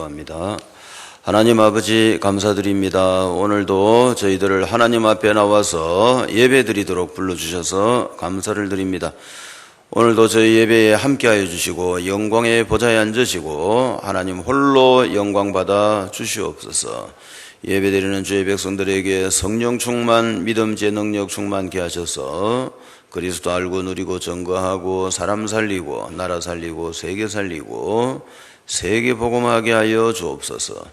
합니다. 하나님 아버지 감사드립니다. 오늘도 저희들을 하나님 앞에 나와서 예배드리도록 불러주셔서 감사를 드립니다. 오늘도 저희 예배에 함께하여 주시고 영광의 보좌에 앉으시고 하나님 홀로 영광 받아 주시옵소서. 예배드리는 주의 백성들에게 성령 충만, 믿음의 능력 충만케 하셔서 그리스도 알고 누리고 증거하고 사람 살리고 나라 살리고 세계 살리고 세계 복음하게 하여 주옵소서.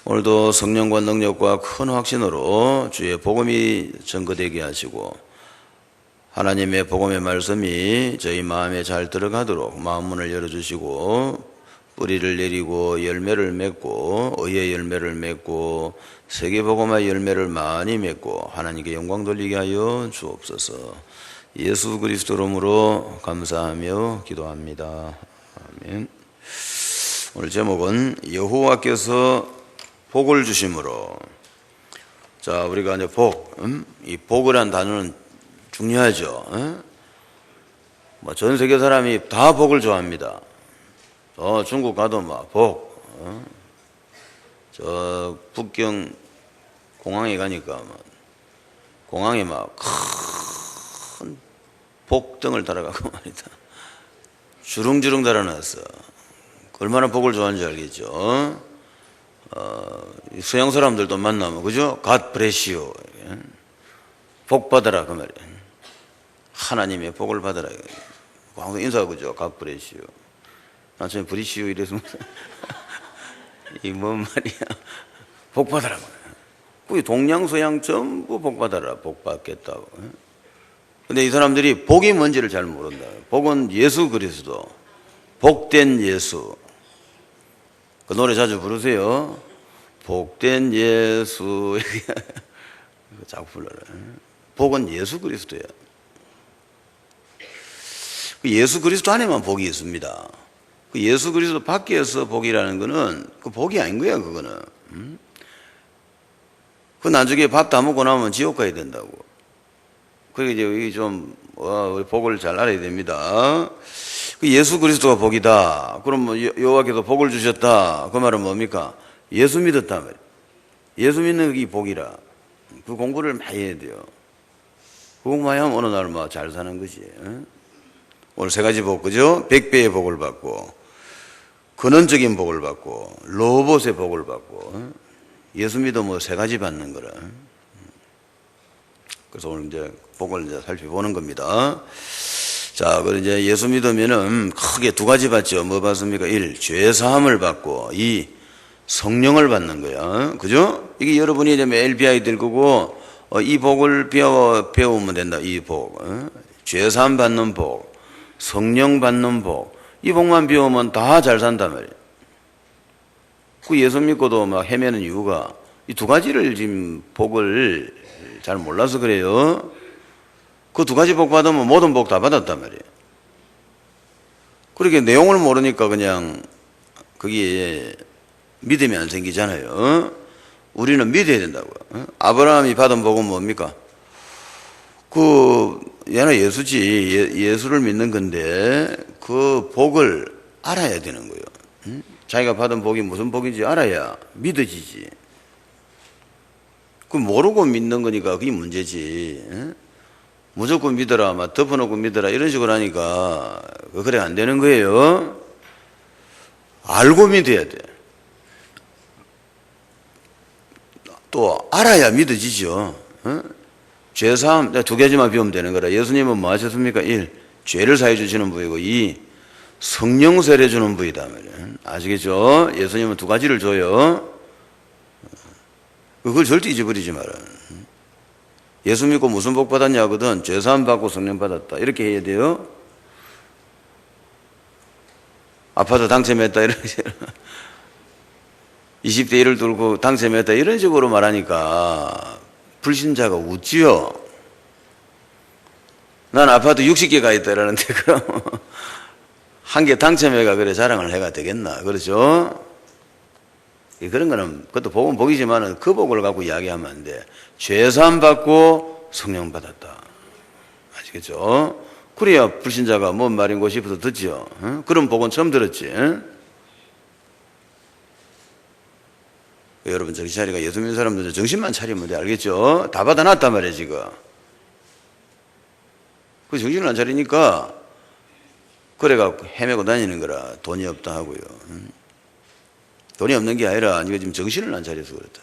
오늘도 성령과 능력과 큰 확신으로 주의 복음이 증거되게 하시고 하나님의 복음의 말씀이 저희 마음에 잘 들어가도록 마음 문을 열어주시고 뿌리를 내리고 열매를 맺고 의의 열매를 맺고 세계 복음의 열매를 많이 맺고 하나님께 영광 돌리게 하여 주옵소서. 예수 그리스도 이름으로 감사하며 기도합니다. 아멘. 오늘 제목은 여호와께서 복을 주심으로. 자, 우리가 이제 이 복이라는 단어는 중요하죠. 뭐 전 세계 사람이 다 복을 좋아합니다. 중국 가도 막 복. 저 북경 공항에 가니까 공항에 막 큰 복등을 달아가고 말이다. 주릉주릉 달아놨어. 얼마나 복을 좋아하는지 알겠죠? 서양 사람들도 만나면, 그죠? God bless you. 복 받아라, 그 말이에요. 하나님의 복을 받아라. 항상 인사하고, 그죠? God bless you. 나중에 bless you 이래서, 이 뭔 말이야. 복 받아라. 그게 동양서양 전부 복 받아라. 복 받겠다고. 근데 이 사람들이 복이 뭔지를 잘 모른다. 복은 예수 그리스도. 복된 예수. 그 노래 자주 부르세요. 복된 예수. 자꾸 불러라. 복은 예수 그리스도야. 예수 그리스도 안에만 복이 있습니다. 그 예수 그리스도 밖에서 복이라는 거는 그 복이 아닌 거야, 그거는. 그 나중에 밥 다 먹고 나면 지옥 가야 된다고. 그러니까 이제 우리 우리 복을 잘 알아야 됩니다. 예수 그리스도가 복이다. 그럼 여호와께서 복을 주셨다. 그 말은 뭡니까? 예수 믿었다 말이에요. 예수 믿는 게 복이라. 그 공부를 많이 해야 돼요. 그 공부만 하면 어느 날 잘 사는 거지. 오늘 세 가지 복, 그죠? 100배의 복을 받고, 근원적인 복을 받고, 로봇의 복을 받고, 예수 믿으면 세 가지 받는 거라. 그래서 오늘 이제 복을 이제 살펴보는 겁니다. 자, 그럼 이제 예수 믿으면은 크게 두 가지 받죠. 뭐 받습니까? 1. 죄사함을 받고, 2. 성령을 받는 거야. 그죠? 이게 여러분이 이제 LBI 될 거고, 이 복을 배우면 된다. 이 복. 죄사함 받는 복, 성령 받는 복. 이 복만 배우면 다 잘 산단 말이에요. 그 예수 믿고도 막 헤매는 이유가 이 두 가지를 지금 복을 잘 몰라서 그래요. 그 두 가지 복 받으면 모든 복 다 받았단 말이에요. 그렇게 내용을 모르니까 그냥 거기에 믿음이 안 생기잖아요. 우리는 믿어야 된다고요. 아브라함이 받은 복은 뭡니까? 얘는 예수지. 예수를 믿는 건데 그 복을 알아야 되는 거예요. 자기가 받은 복이 무슨 복인지 알아야 믿어지지. 그 모르고 믿는 거니까 그게 문제지. 무조건 믿어라, 막 덮어놓고 믿어라 이런 식으로 하니까 그래 안 되는 거예요. 알고 믿어야 돼. 또 알아야 믿어지죠. 죄사함 두 가지만 배우면 되는 거라. 예수님은 뭐 하셨습니까? 1. 죄를 사해 주시는 분이고 2. 성령 세례 주는 분이다. 아시겠죠? 예수님은 두 가지를 줘요. 그걸 절대 잊어버리지 마라. 예수 믿고 무슨 복 받았냐 하거든. 죄사함 받고 성령 받았다. 이렇게 해야 돼요. 아파서 당첨했다. 이런 식으로. 20대 1을 들고 당첨했다. 이런 식으로 말하니까 불신자가 웃지요. 난 아파트 60개 가 있다. 이러는데 그럼 한 개 당첨해가 그래 자랑을 해가 되겠나. 그렇죠? 그런 거는 그것도 복은 복이지만은 그 복을 갖고 이야기하면 안 돼. 죄사함 받고 성령 받았다. 아시겠죠? 그래야 불신자가 뭔 말인고 싶어서 듣지요. 그런 복은 처음 들었지. 여러분 정신 차리가 예수 믿는 사람들 정신만 차리면 돼. 알겠죠? 다 받아놨단 말이에요 지금. 그 정신을 안 차리니까 그래갖고 헤매고 다니는 거라. 돈이 없다 하고요. 돈이 없는 게 아니라 이거 지금 정신을 안 차려서 그렇다.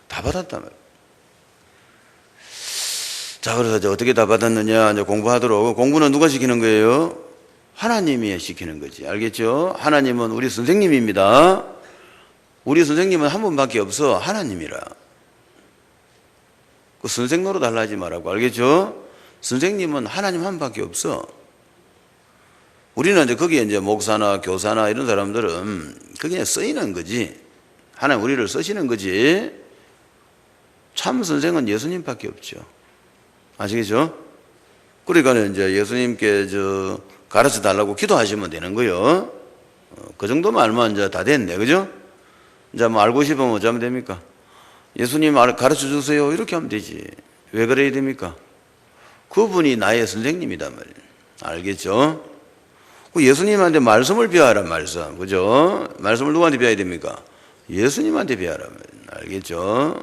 다 받았단 말이에요. 자, 그래서 이제 어떻게 다 받았느냐. 이제 공부하도록. 공부는 누가 시키는 거예요? 하나님이 시키는 거지. 알겠죠? 하나님은 우리 선생님입니다. 우리 선생님은 한 분밖에 없어. 하나님이라. 그 선생 노릇 하지 말라고. 알겠죠? 선생님은 하나님 한 분밖에 없어. 우리는 이제 거기에 이제 목사나 교사나 이런 사람들은 그게 쓰이는 거지. 하나님 우리를 쓰시는 거지. 참 선생은 예수님밖에 없죠. 아시겠죠? 그러니까 이제 예수님께 가르쳐 달라고 기도하시면 되는 거요. 그 정도만 알면 이제 다 됐네. 그죠? 이제 뭐 알고 싶으면 어쩌면 됩니까? 예수님 가르쳐 주세요. 이렇게 하면 되지. 왜 그래야 됩니까? 그분이 나의 선생님이단 말이에요. 알겠죠? 예수님한테 말씀을 배워라, 말씀. 그죠? 말씀을 누구한테 배워야 됩니까? 예수님한테 배워라. 알겠죠?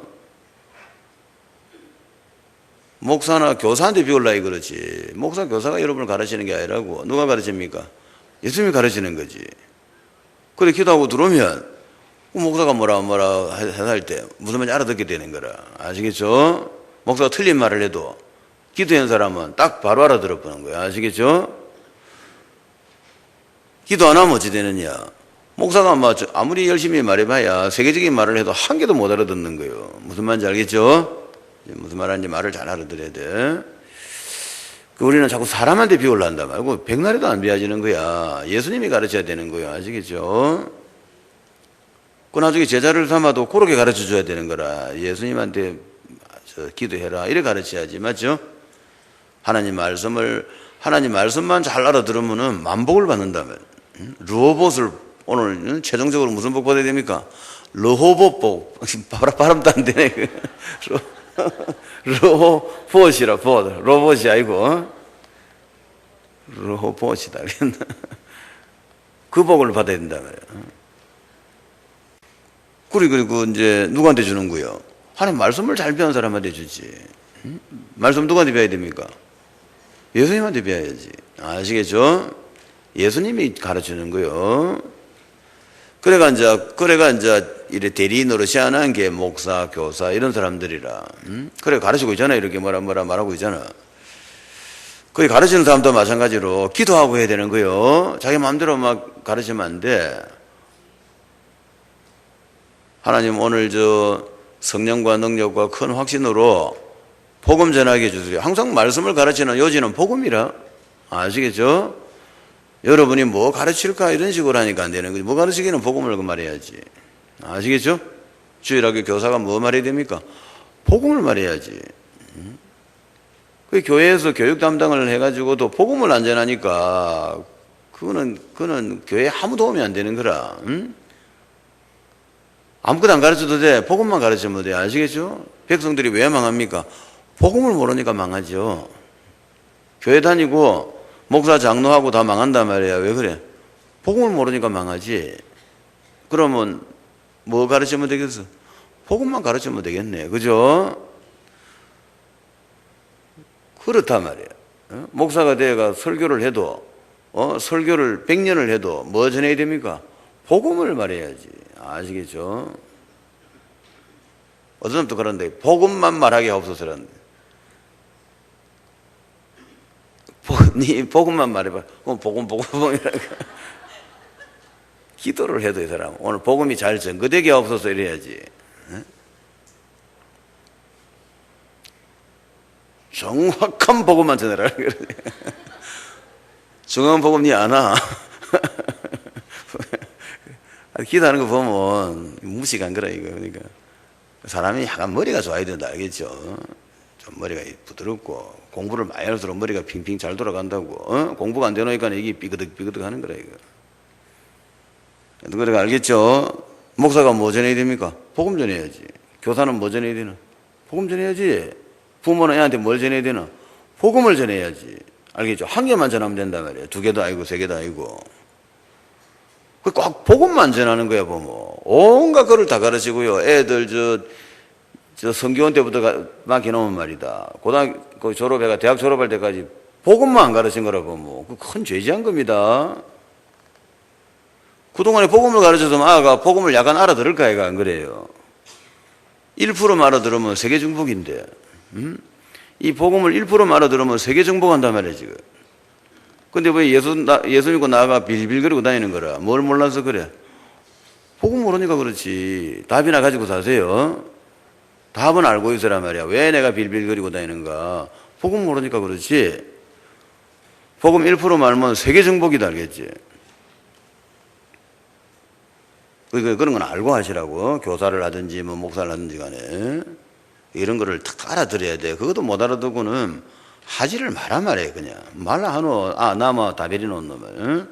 목사나 교사한테 배울라 이거지. 목사, 교사가 여러분을 가르치는 게 아니라고. 누가 가르칩니까? 예수님이 가르치는 거지. 그래, 기도하고 들어오면, 목사가 뭐라 할 때, 무슨 말인지 알아듣게 되는 거라. 아시겠죠? 목사가 틀린 말을 해도, 기도한 사람은 딱 바로 알아들어 보는 거야. 아시겠죠? 기도 안 하면 어찌 되느냐? 목사가 아무리 열심히 말해봐야 세계적인 말을 해도 한 개도 못 알아듣는 거예요. 무슨 말인지 알겠죠? 무슨 말하는지 말을 잘 알아들어야 돼. 우리는 자꾸 사람한테 비우려 한단 말고 백날에도 안 비워지는 거야. 예수님이 가르쳐야 되는 거야. 아시겠죠? 그 나중에 제자를 삼아도 그렇게 가르쳐 줘야 되는 거라. 예수님한테 기도해라. 이래 가르쳐야지. 맞죠? 하나님 말씀만 잘 알아들으면은 만복을 받는다면. 르호봇을 오늘 최종적으로 무슨 복 받아야 됩니까? 르호봇 복. 발음도 안 되네. 로봇이라, 로봇이 아니고, 로봇이다. 그 복을 받아야 된다 말이야. 그리고 이제 누구한테 주는 거요? 하나님 말씀을 잘 배운 사람한테 주지. 말씀 누구한테 배워야 됩니까? 예수님한테 배워야지. 아시겠죠? 예수님이 가르치는 거요. 그래가 이제 이래 대리 노릇이 안 한 게 목사, 교사 이런 사람들이라. 그래 가르치고 있잖아. 이렇게 뭐라 말하고 있잖아. 거기 가르치는 사람도 마찬가지로 기도하고 해야 되는 거요. 자기 마음대로 막 가르치면 안 돼. 하나님 오늘 성령과 능력과 큰 확신으로 복음 전하게 해주세요. 항상 말씀을 가르치는 요지는 복음이라. 아시겠죠? 여러분이 뭐 가르칠까 이런 식으로 하니까 안 되는 거지. 뭐 가르치기는 복음을 말해야지. 아시겠죠? 주일학교 교사가 뭐 말해야 됩니까? 복음을 말해야지. 그 교회에서 교육 담당을 해가지고도 복음을 안 전하니까 그거는 교회에 아무 도움이 안 되는 거라. 아무것도 안 가르쳐도 돼. 복음만 가르치면 돼. 아시겠죠? 백성들이 왜 망합니까? 복음을 모르니까 망하죠. 교회 다니고 목사 장로하고 다 망한단 말이야. 왜 그래? 복음을 모르니까 망하지. 그러면 뭐 가르치면 되겠어? 복음만 가르치면 되겠네. 그죠? 그렇단 말이야. 목사가 되어가 설교를 해도 설교를 100년을 해도 뭐 전해야 됩니까? 복음을 말해야지. 아시겠죠? 어떤 사람도 그런데 복음만 말하게 하옵소서라는데 네 복음만 말해봐. 그럼 복음이라고. 기도를 해도 이 사람 오늘 복음이 잘 전거되게 하옵소서 이래야지. 정확한 복음만 전해라. 정확한 복음 니 아나? 기도하는 거 보면 무식한 거라 이거. 그러니까 사람이 약간 머리가 좋아야 된다. 알겠죠? 좀 머리가 부드럽고 공부를 많이 할수록 머리가 핑핑 잘 돌아간다고. 공부가 안 되노니까 이게 삐그덕 하는 거라 이거. 그러니까 알겠죠? 목사가 뭐 전해야 됩니까? 복음 전해야지. 교사는 뭐 전해야 되나? 복음 전해야지. 부모는 애한테 뭘 전해야 되나? 복음을 전해야지. 알겠죠? 한 개만 전하면 된단 말이에요. 2개도 아니고 3개도 아니고. 꼭 복음만 전하는 거야, 보면. 온갖 거를 다 가르치고요. 애들 저 성교원 때부터 막혀놓은 말이다. 고등학교 졸업해가 대학 졸업할 때까지 복음만 안 가르친 거라고, 뭐. 그 큰 죄지한 겁니다. 그동안에 복음을 가르쳐서 아가 복음을 약간 알아들을까, 얘가 안 그래요. 1%만 알아들으면 세계 정복인데, 이 복음을 1%만 알아들으면 세계 정복한단 말이야, 지금. 근데 왜 예수 믿고 나가 빌빌거리고 다니는 거라? 뭘 몰라서 그래? 복음 모르니까 그렇지. 답이나 가지고 사세요. 답은 알고 있으란 말이야. 왜 내가 빌빌거리고 다니는가? 복음 모르니까 그렇지. 복음 1%만 알면 세계 정복이다, 알겠지? 그런 건 알고 하시라고. 교사를 하든지 뭐 목사를 하든지 간에. 이런 거를 딱 알아들어야 돼. 그것도 못 알아듣고는 하지를 마라 말이에요, 그냥. 말라 하노, 나마 다베리 놓은 놈을. 응?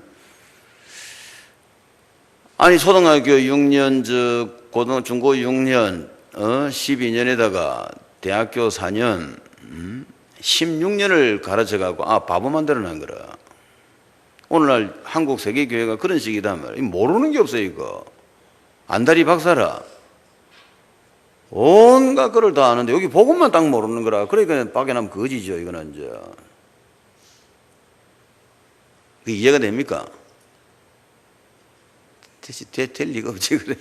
아니, 초등학교 6년, 중고 6년, 12년에다가 대학교 4년, 16년을 가르쳐가고, 바보 만들어낸 거라. 오늘날 한국 세계교회가 그런 식이다 말이야. 모르는 게 없어요, 이거. 안다리 박사라. 온갖 거를 다 아는데 여기 복음만 딱 모르는 거라. 그러니까 박해나면 거지죠, 이거는 이제. 그 이해가 됩니까? 될 리가 없지, 그래.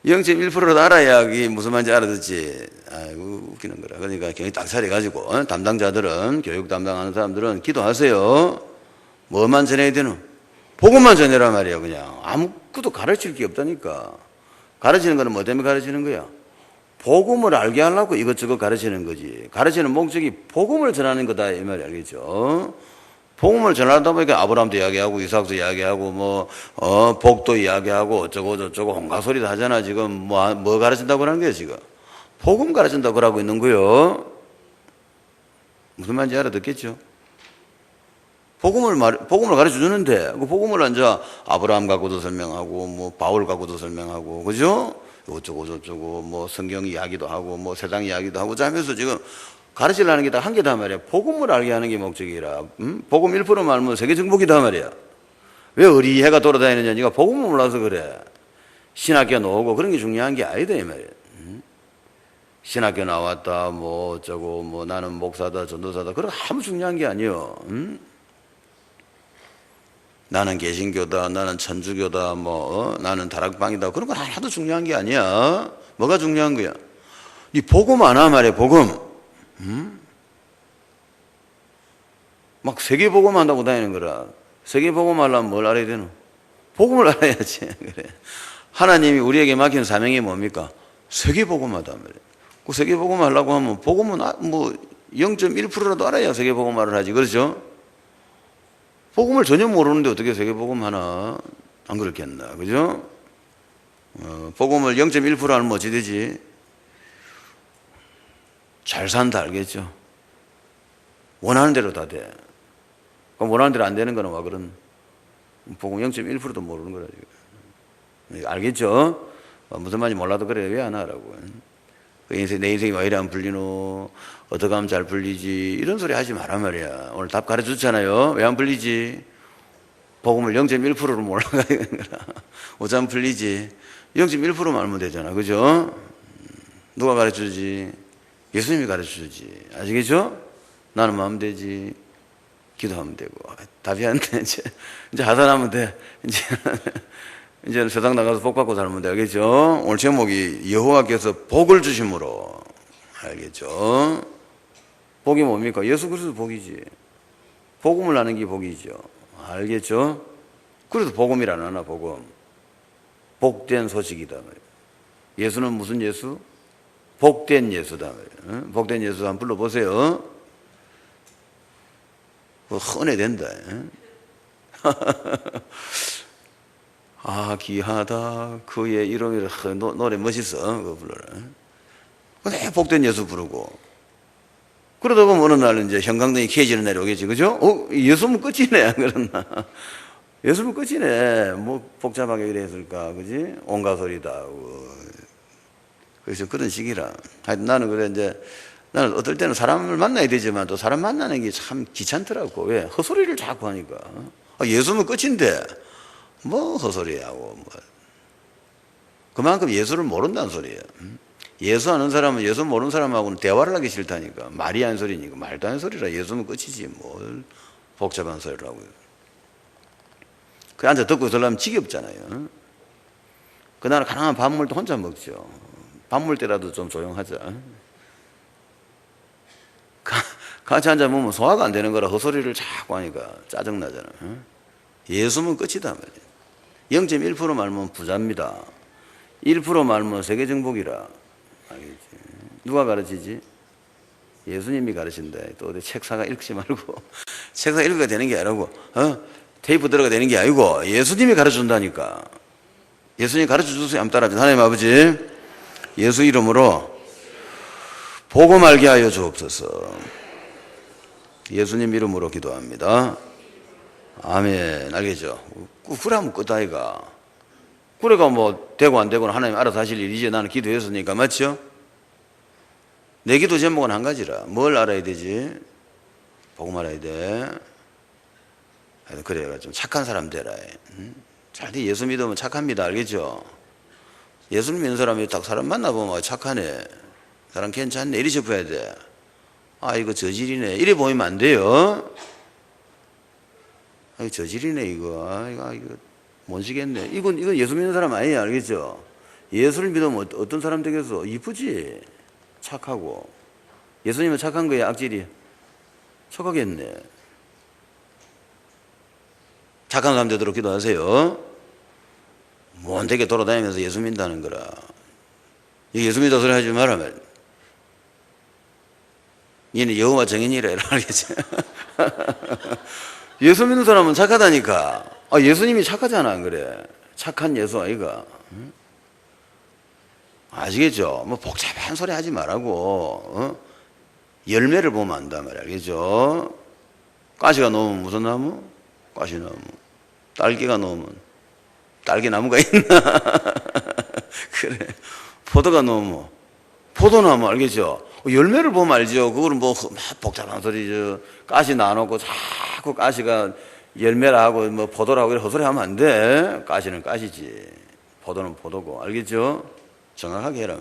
0.1%라도 알아야 이게 무슨 말인지 알아듣지. 아이고, 웃기는 거라. 그러니까 경이 딱 차려가지고, 담당자들은, 교육 담당하는 사람들은 기도하세요. 뭐만 전해야 되노? 복음만 전해라 말이야, 그냥. 아무것도 가르칠 게 없다니까. 가르치는 거는 뭐 때문에 가르치는 거야? 복음을 알게 하려고 이것저것 가르치는 거지. 가르치는 목적이 복음을 전하는 거다, 이 말이 알겠죠? 복음을 전하다 보니까 아브라함도 이야기하고, 이삭도 이야기하고, 복도 이야기하고, 어쩌고 저쩌고, 온갖 소리 다 하잖아, 지금. 뭐 가르친다고 하는 거야, 지금? 복음 가르친다고 하고 있는 거요. 무슨 말인지 알아듣겠죠? 복음을 가르쳐 주는데, 그 복음을 이제 아브라함 갖고도 설명하고, 바울 갖고도 설명하고, 그죠? 어쩌고 저쩌고, 성경 이야기도 하고, 세상 이야기도 하고, 하면서 지금 가르치려는 게 다 한 개다 말이야. 복음을 알게 하는 게 목적이라. 복음 1%만 알면 세계 정복이다 말이야. 왜 의리해가 돌아다니느냐? 네가 복음을 몰라서 그래. 신학교 나오고 그런 게 중요한 게 아니다, 이 말이야. 신학교 나왔다, 어쩌고, 나는 목사다, 전도사다. 그런 거 아무 중요한 게 아니요. 나는 개신교다, 나는 천주교다, 나는 다락방이다. 그런 건 하나도 중요한 게 아니야. 뭐가 중요한 거야? 이 복음 하나 말이야, 복음. 막 세계복음 한다고 다니는 거라. 세계복음 하려면 뭘 알아야 되노? 복음을 알아야지. 그래. 하나님이 우리에게 맡긴 사명이 뭡니까? 세계복음 하다 말이야. 그 세계복음 하려고 하면 복음은 0.1%라도 알아야 세계복음화를 하지. 그렇죠? 복음을 전혀 모르는데 어떻게 세계복음 하나? 안 그렇겠나? 그죠? 복음을 0.1% 알면 어찌 되지? 잘 산다, 알겠죠? 원하는 대로 다 돼. 그럼 원하는 대로 안 되는 거는 와, 그런. 복음 0.1%도 모르는 거라, 지금. 알겠죠? 무슨 말인지 몰라도 그래. 왜 안 하라고. 내 인생이 왜 이래 안 풀리노? 어떻게 하면 잘 풀리지? 이런 소리 하지 마란 말이야. 오늘 답 가르쳐 줬잖아요. 왜 안 풀리지? 복음을 0.1%로 몰라가야 되는 거라. 어쩌면 풀리지? 0.1%만 알면 되잖아. 그죠? 누가 가르쳐 주지? 예수님이 가르쳐 주지. 아시겠죠? 나는 마음 되지. 기도하면 되고. 답이 안 돼. 이제 하산하면 돼. 이제는 세상 나가서 복 받고 살면 돼. 알겠죠? 오늘 제목이 여호와께서 복을 주심으로. 알겠죠? 복이 뭡니까? 예수 그리스도 복이지. 복음을 아는 게 복이죠. 알겠죠? 그래서 복음이라 안 하나, 복음. 복된 소식이다 말이야. 예수는 무슨 예수? 복된 예수다 말이야. 복된 예수 한번 불러보세요. 흔해 된다. 귀하다 그의 이름이. 노래 멋있어. 그거 불러라. 근데 복된 예수 부르고. 그러다 보면 어느 날 이제 형광등이 켜지는 날이 오겠지. 그죠? 예수면 끝이네. 그랬나? 예수면 끝이네. 복잡하게 이래 했을까. 그지? 온갖 소리다. 그래서 그런 식이라. 하여튼 나는 그래, 나는 어떨 때는 사람을 만나야 되지만 또 사람 만나는 게 참 귀찮더라고. 왜? 헛소리를 자꾸 하니까. 예수면 끝인데 뭐 헛소리하고 뭐. 그만큼 예수를 모른다는 소리예요. 예수 아는 사람은 예수 모르는 사람하고는 대화를 하기 싫다니까. 말이 안 소리니까. 말도 안 소리라 예수면 끝이지 뭘 복잡한 소리를 하고요. 그 앉아 듣고 있으려면 지겹잖아요. 그날 가난한 밥물도 혼자 먹죠. 밥물 때라도 좀 조용하자. 같이 앉아 보면 소화가 안 되는 거라 헛소리를 자꾸 하니까 짜증나잖아. 예수면 끝이다 말이야. 0.1% 말면 부자입니다. 1% 말면 세계 정복이라. 알겠지? 누가 가르치지? 예수님이 가르친다. 또 어디 책 사가 읽지 말고 책 사가 읽어야 되는 게 아니고 테이프 들어가 되는 게 아니고 예수님이 가르쳐준다니까. 예수님이 가르쳐주세요. 한번 따라합시다. 하나님 아버지 예수 이름으로 복음 알게 하여 주옵소서. 예수님 이름으로 기도합니다. 아멘. 알겠죠? 그래 하면 끝 아이가. 그래가 뭐 되고 안 되고는 하나님 알아서 하실 일이지. 나는 기도했으니까. 맞죠? 내 기도 제목은 한 가지라. 뭘 알아야 되지? 복음 알아야 돼. 그래가 좀 착한 사람 되라. 잘 돼. 예수 믿으면 착합니다. 알겠죠? 예수 믿는 사람이 딱 사람 만나보면 착하네. 사람 괜찮네. 이리 싶어야 돼. 아, 이거 저질이네. 이래 보이면 안 돼요. 아, 저질이네, 이거. 아, 이거 못 지겠네. 이건 예수 믿는 사람 아니에요. 알겠죠? 예수를 믿으면 어떤 사람 되겠어? 이쁘지? 착하고. 예수님은 착한 거야, 악질이? 착하겠네. 착한 사람 되도록 기도하세요. 못되게 돌아다니면서 예수 믿는다는 거라. 예수 믿다 소리 하지 마라 말. 얘는 여호와 정인이라 알겠지? 예수 믿는 사람은 착하다니까. 아, 예수님이 착하잖아, 안 그래? 착한 예수 아이가. 응? 아시겠죠? 뭐 복잡한 소리 하지 말라고. 열매를 보면 안다 말이야. 알겠죠? 가시가 놓으면 무슨 나무? 가시나무. 딸기가 놓으면 딸기나무가 있나? 그래. 포도가 놓으면 포도나무. 알겠죠? 열매를 보면 알죠. 그거는 뭐 복잡한 소리죠. 가시 나눠놓고 자꾸 가시가 열매라 하고 뭐 포도라고 이렇게 헛소리 하면 안 돼. 가시는 가시지. 포도는 포도고. 알겠죠? 정확하게 해라.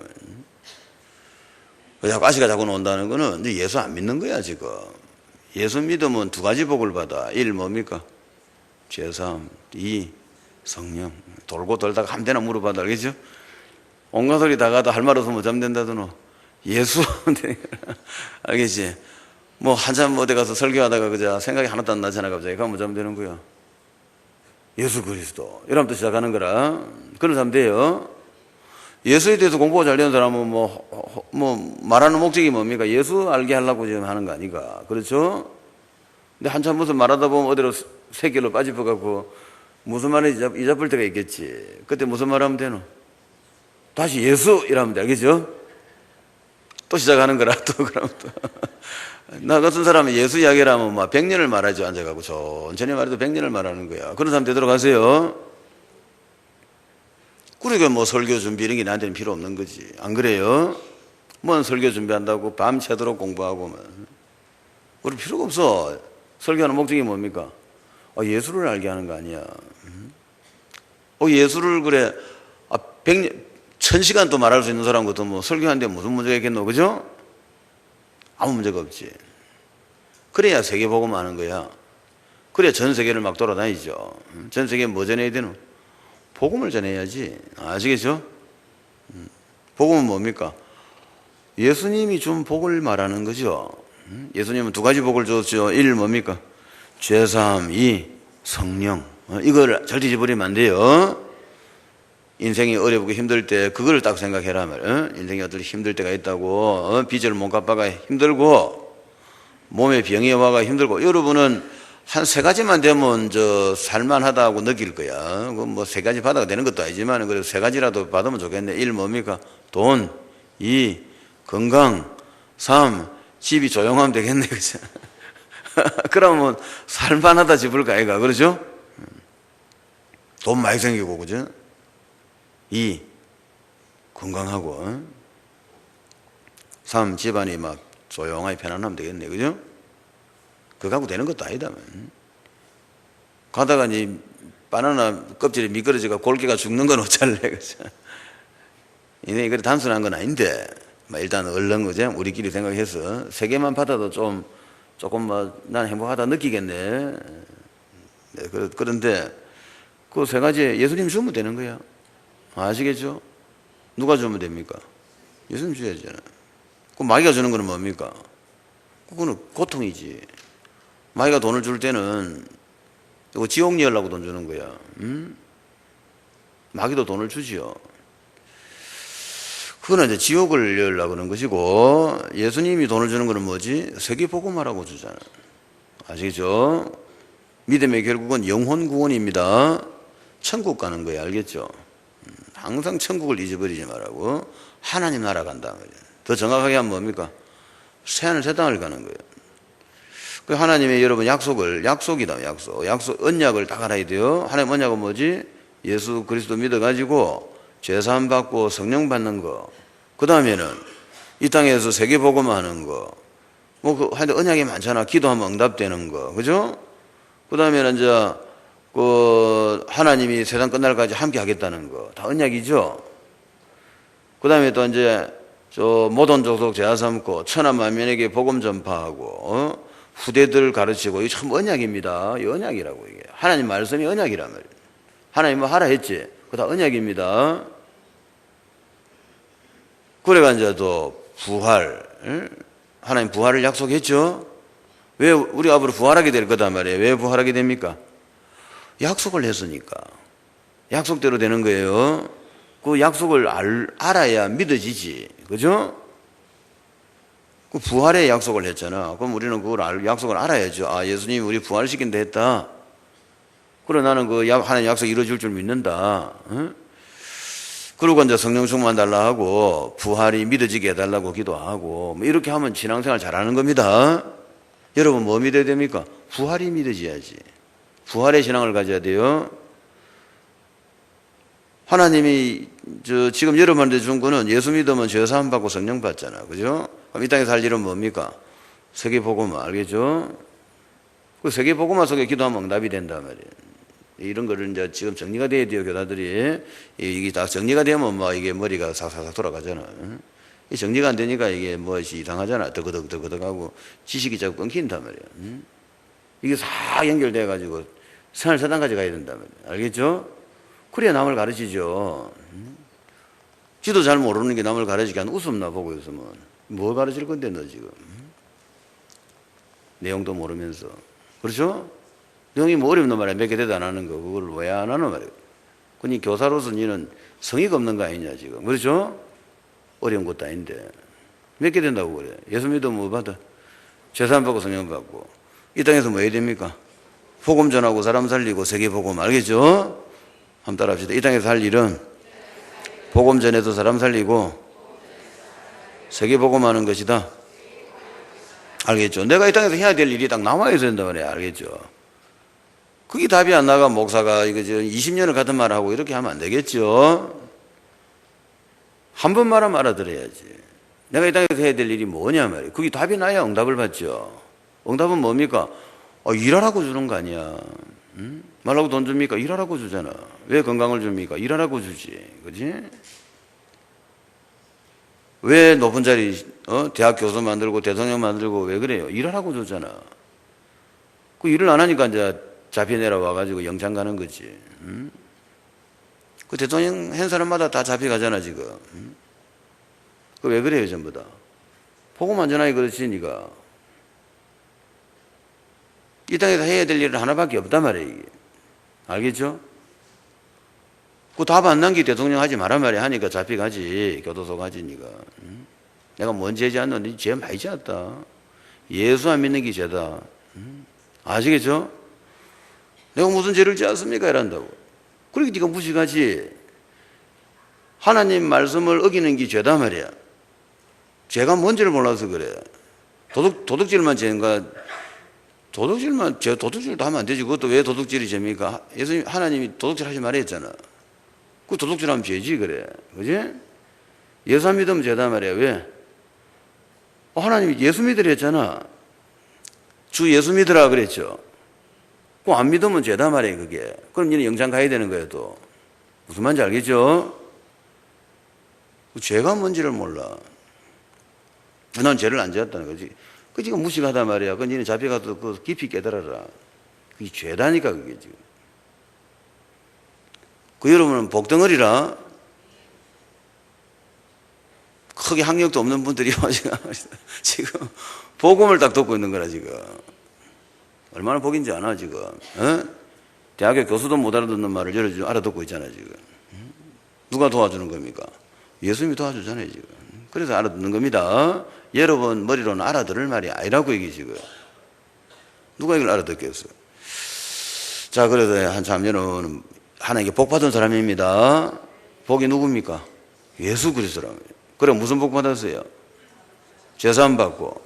가시가 자꾸 나온다는 거는 예수 안 믿는 거야 지금. 예수 믿으면 두 가지 복을 받아. 1 뭡니까? 죄사함. 2 성령. 돌고 돌다가 한 대나 물어봐도 알겠죠? 온갖 소리 다 가도 할 말 없으면 잠든다더노. 예수. 알겠지? 뭐 한참 어디 가서 설교하다가 그저 생각이 하나도 안 나잖아. 갑자기 가면 자면 되는 거야. 예수 그리스도 이러면 또 시작하는 거라. 그런 사람 돼요. 예수에 대해서 공부가 잘 되는 사람은 뭐 말하는 목적이 뭡니까? 예수 알게 하려고 지금 하는 거 아니까. 그렇죠? 근데 한참 무슨 말하다 보면 어디로 새길로 빠집어갖고 무슨 말인지 잊어볼 때가 있겠지. 그때 무슨 말 하면 되노? 다시 예수 이러면 돼. 알겠죠? 또 시작하는 거라. 또 그러면 또 나 같은 사람은 예수 이야기를 하면 막 100년을 말하죠. 앉아가고 천천히 말해도 100년을 말하는 거야. 그런 사람 되도록 하세요. 그러니까 뭐 설교 준비 이런 게 나한테는 필요 없는 거지. 안 그래요? 뭔 설교 준비한다고 밤새도록 공부하고 우리 필요가 없어. 설교하는 목적이 뭡니까? 예수를 알게 하는 거 아니야. 예수를 그래 100년 1000시간 또 말할 수 있는 사람 것도 뭐 설교하는데 무슨 문제가 있겠노? 그죠? 아무 문제가 없지. 그래야 세계복음 하는 거야. 그래야 전 세계를 막 돌아다니죠. 전 세계에 뭐 전해야 되노? 복음을 전해야지. 아시겠죠? 복음은 뭡니까? 예수님이 준 복을 말하는 거죠. 예수님은 두 가지 복을 줬죠. 1 뭡니까? 죄사함. 2 성령. 이걸 절대 잊어버리면 안 돼요. 인생이 어렵고 힘들 때 그걸 딱 생각해라 말. 인생이 어떨 힘들 때가 있다고. 빚을 못 갚아가 힘들고 몸에 병이 와가 힘들고. 여러분은 한 3가지만 되면 살만하다고 느낄 거야. 뭐 3가지 받아가 되는 것도 아니지만 그래도 3가지라도 받으면 좋겠네. 1 뭡니까? 돈. 2 건강. 3 집이 조용하면 되겠네. 그죠? 그러면 살만하다 싶을까 아이가. 그렇죠? 돈 많이 생기고 그죠? 2 건강하고. 3 집안이 막 조용하게 편안하면 되겠네. 그죠? 그거 갖고 되는 것도 아니다. 가다가 이 바나나 껍질이 미끄러지가 골기가 죽는 건 어쩔래, 그죠? 이게 단순한 건 아닌데, 일단 얼른, 그죠? 우리끼리 생각해서 세 개만 받아도 조금 난 행복하다 느끼겠네. 네, 그런데 그 세 가지 예수님 주면 되는 거야. 아시겠죠? 누가 주면 됩니까? 예수님 줘야잖아요. 그 마귀가 주는 거는 뭡니까? 그거는 고통이지. 마귀가 돈을 줄 때는 이거 지옥 열라고 돈 주는 거야. 마귀도 돈을 주지요. 그거는 이제 지옥을 열라고 하는 것이고, 예수님이 돈을 주는 거는 뭐지? 세계복음화라고 주잖아. 아시겠죠? 믿음의 결국은 영혼 구원입니다. 천국 가는 거예요. 알겠죠? 항상 천국을 잊어버리지 말라고. 하나님 나라 간다. 더 정확하게 하면 뭡니까? 새하늘 새 땅을 가는 거예요. 그 하나님의 여러분 약속이다. 약속 언약을 딱 알아야 돼요. 하나님 언약은 뭐지? 예수 그리스도 믿어가지고 죄사함 받고 성령 받는 거. 그 다음에는 이 땅에서 세계복음하는 거. 하여튼 언약이 많잖아. 기도하면 응답되는 거. 그죠? 그 다음에는 이제 하나님이 세상 끝날까지 함께 하겠다는 거. 다 언약이죠? 그 다음에 또 이제 모든 족속 제하 삼고 천하 만민에게 복음 전파하고 후대들 가르치고 이게 참 언약입니다. 이 언약이라고 이게. 하나님 말씀이 언약이란 말이에요. 하나님 뭐 하라 했지? 그거 다 언약입니다. 그래가 이제 또 부활. 하나님 부활을 약속했죠? 왜 우리 앞으로 부활하게 될 거단 말이에요. 왜 부활하게 됩니까? 약속을 했으니까. 약속대로 되는 거예요. 그 약속을 알아야 믿어지지. 그죠? 그 부활의 약속을 했잖아. 그럼 우리는 그걸 약속을 알아야죠. 아, 예수님이 우리 부활시킨다 했다. 그래, 나는 하나님 약속 이루어질 줄 믿는다. 응? 그리고 이제 성령 충만 달라 하고, 부활이 믿어지게 해달라고 기도하고, 이렇게 하면 신앙생활 잘하는 겁니다. 여러분 뭐 믿어야 됩니까? 부활이 믿어져야지. 부활의 신앙을 가져야 돼요. 하나님이 지금 여러분한테 준 거는 예수 믿으면 죄 사함 받고 성령 받잖아. 그죠? 그럼 이 땅에 살 일은 뭡니까? 세계복음화. 알겠죠? 그 세계복음화 속에 기도하면 응답이 된단 말이에요. 이런 거를 이제 지금 정리가 돼야 돼요, 교사들이. 이게 다 정리가 되면 이게 머리가 싹싹싹 돌아가잖아. 이 정리가 안 되니까 이게 무엇이 이상하잖아. 더그덕 하고 지식이 자꾸 끊긴단 말이야. 이게 싹 연결돼가지고 생활 세상까지 가야 된단 말이야. 알겠죠? 그래야 남을 가르치죠. 지도 잘 모르는 게 남을 가르치게 한 웃음나 보고 있으면 뭐 가르칠 건데 너 지금. 내용도 모르면서. 그렇죠? 내용이 뭐 어려운 말이야. 몇 개 대도 안 하는 거. 그걸 왜 안 하는 말이야. 그니 교사로서 니는 성의가 없는 거 아니냐 지금. 그렇죠? 어려운 것도 아닌데. 몇 개 된다고 그래. 예수 믿으면 뭐 받아? 죄사함 받고 성령 받고. 이 땅에서 뭐 해야 됩니까? 복음 전하고 사람 살리고 세계복음. 알겠죠? 한번 따라 합시다. 이 땅에서 할 일은 복음 전해서 사람 살리고 세계복음 하는 것이다. 알겠죠? 내가 이 땅에서 해야 될 일이 딱 나와야 된단 말이야. 알겠죠? 그게 답이 안 나가 목사가 이거 20년을 같은 말 하고 이렇게 하면 안 되겠죠? 한 번 말하면 알아들어야지. 내가 이 땅에서 해야 될 일이 뭐냐 말이야. 그게 답이 나야 응답을 받죠. 응답은 뭡니까? 일하라고 주는 거 아니야. 응? 말라고 돈 줍니까? 일하라고 주잖아. 왜 건강을 줍니까? 일하라고 주지. 그지? 왜 높은 자리, 대학 교수 만들고 대통령 만들고 왜 그래요? 일하라고 주잖아. 그 일을 안 하니까 이제 잡혀내려 와가지고 영장 가는 거지. 응? 그 대통령 한 사람마다 다 잡혀가잖아, 지금. 응? 그 왜 그래요, 전부 다? 복음 안 전하기 그렇지, 니가. 이 땅에서 해야 될 일은 하나밖에 없단 말이에요, 이게. 알겠죠? 그 답 안 남기 대통령 하지 말란 말이야. 하니까 잡혀가지. 교도소 가지, 니가. 응? 내가 뭔 죄지 않는데 죄 많이 지었다. 예수 안 믿는 게 죄다. 응? 아시겠죠? 내가 무슨 죄를 지었습니까? 이란다고. 그렇게 네가 무식하지. 하나님 말씀을 어기는 게 죄다 말이야. 죄가 뭔지를 몰라서 그래. 도둑질만 죄인가? 도둑질도 하면 안 되지. 그것도 왜 도둑질이 죄입니까? 예수님, 하나님이 도둑질 하지 말라 했잖아. 그 도둑질 하면 죄지, 그래. 그지? 예수 안 믿으면 죄다 말이야. 왜? 하나님이 예수 믿으라 했잖아. 주 예수 믿으라 그랬죠. 그거 안 믿으면 죄다 말이에요, 그게. 그럼 니는 영장 가야 되는 거예요, 또. 무슨 말인지 알겠죠? 죄가 뭔지를 몰라. 난 죄를 안 지었다는 거지. 그 지금 무식하단 말이야. 그 니는 잡혀가도 그 깊이 깨달아라. 그게 죄다니까, 그게 지금. 그 여러분은 복덩어리라. 크게 학력도 없는 분들이 지금 복음을 딱 듣고 있는 거라, 지금. 얼마나 복인지 아나, 지금. 어? 대학교 교수도 못 알아듣는 말을 여러 알아듣고 있잖아, 지금. 누가 도와주는 겁니까? 예수님이 도와주잖아요, 지금. 그래서 알아듣는 겁니다. 여러분 머리로는 알아들을 말이 아니라고, 이게 지금. 누가 이걸 알아듣겠어? 자, 그래서 한참 여러분, 하나님께 복 받은 사람입니다. 복이 누굽니까? 예수 그리스도라고요. 그래, 무슨 복 받았어요? 죄사함 받고,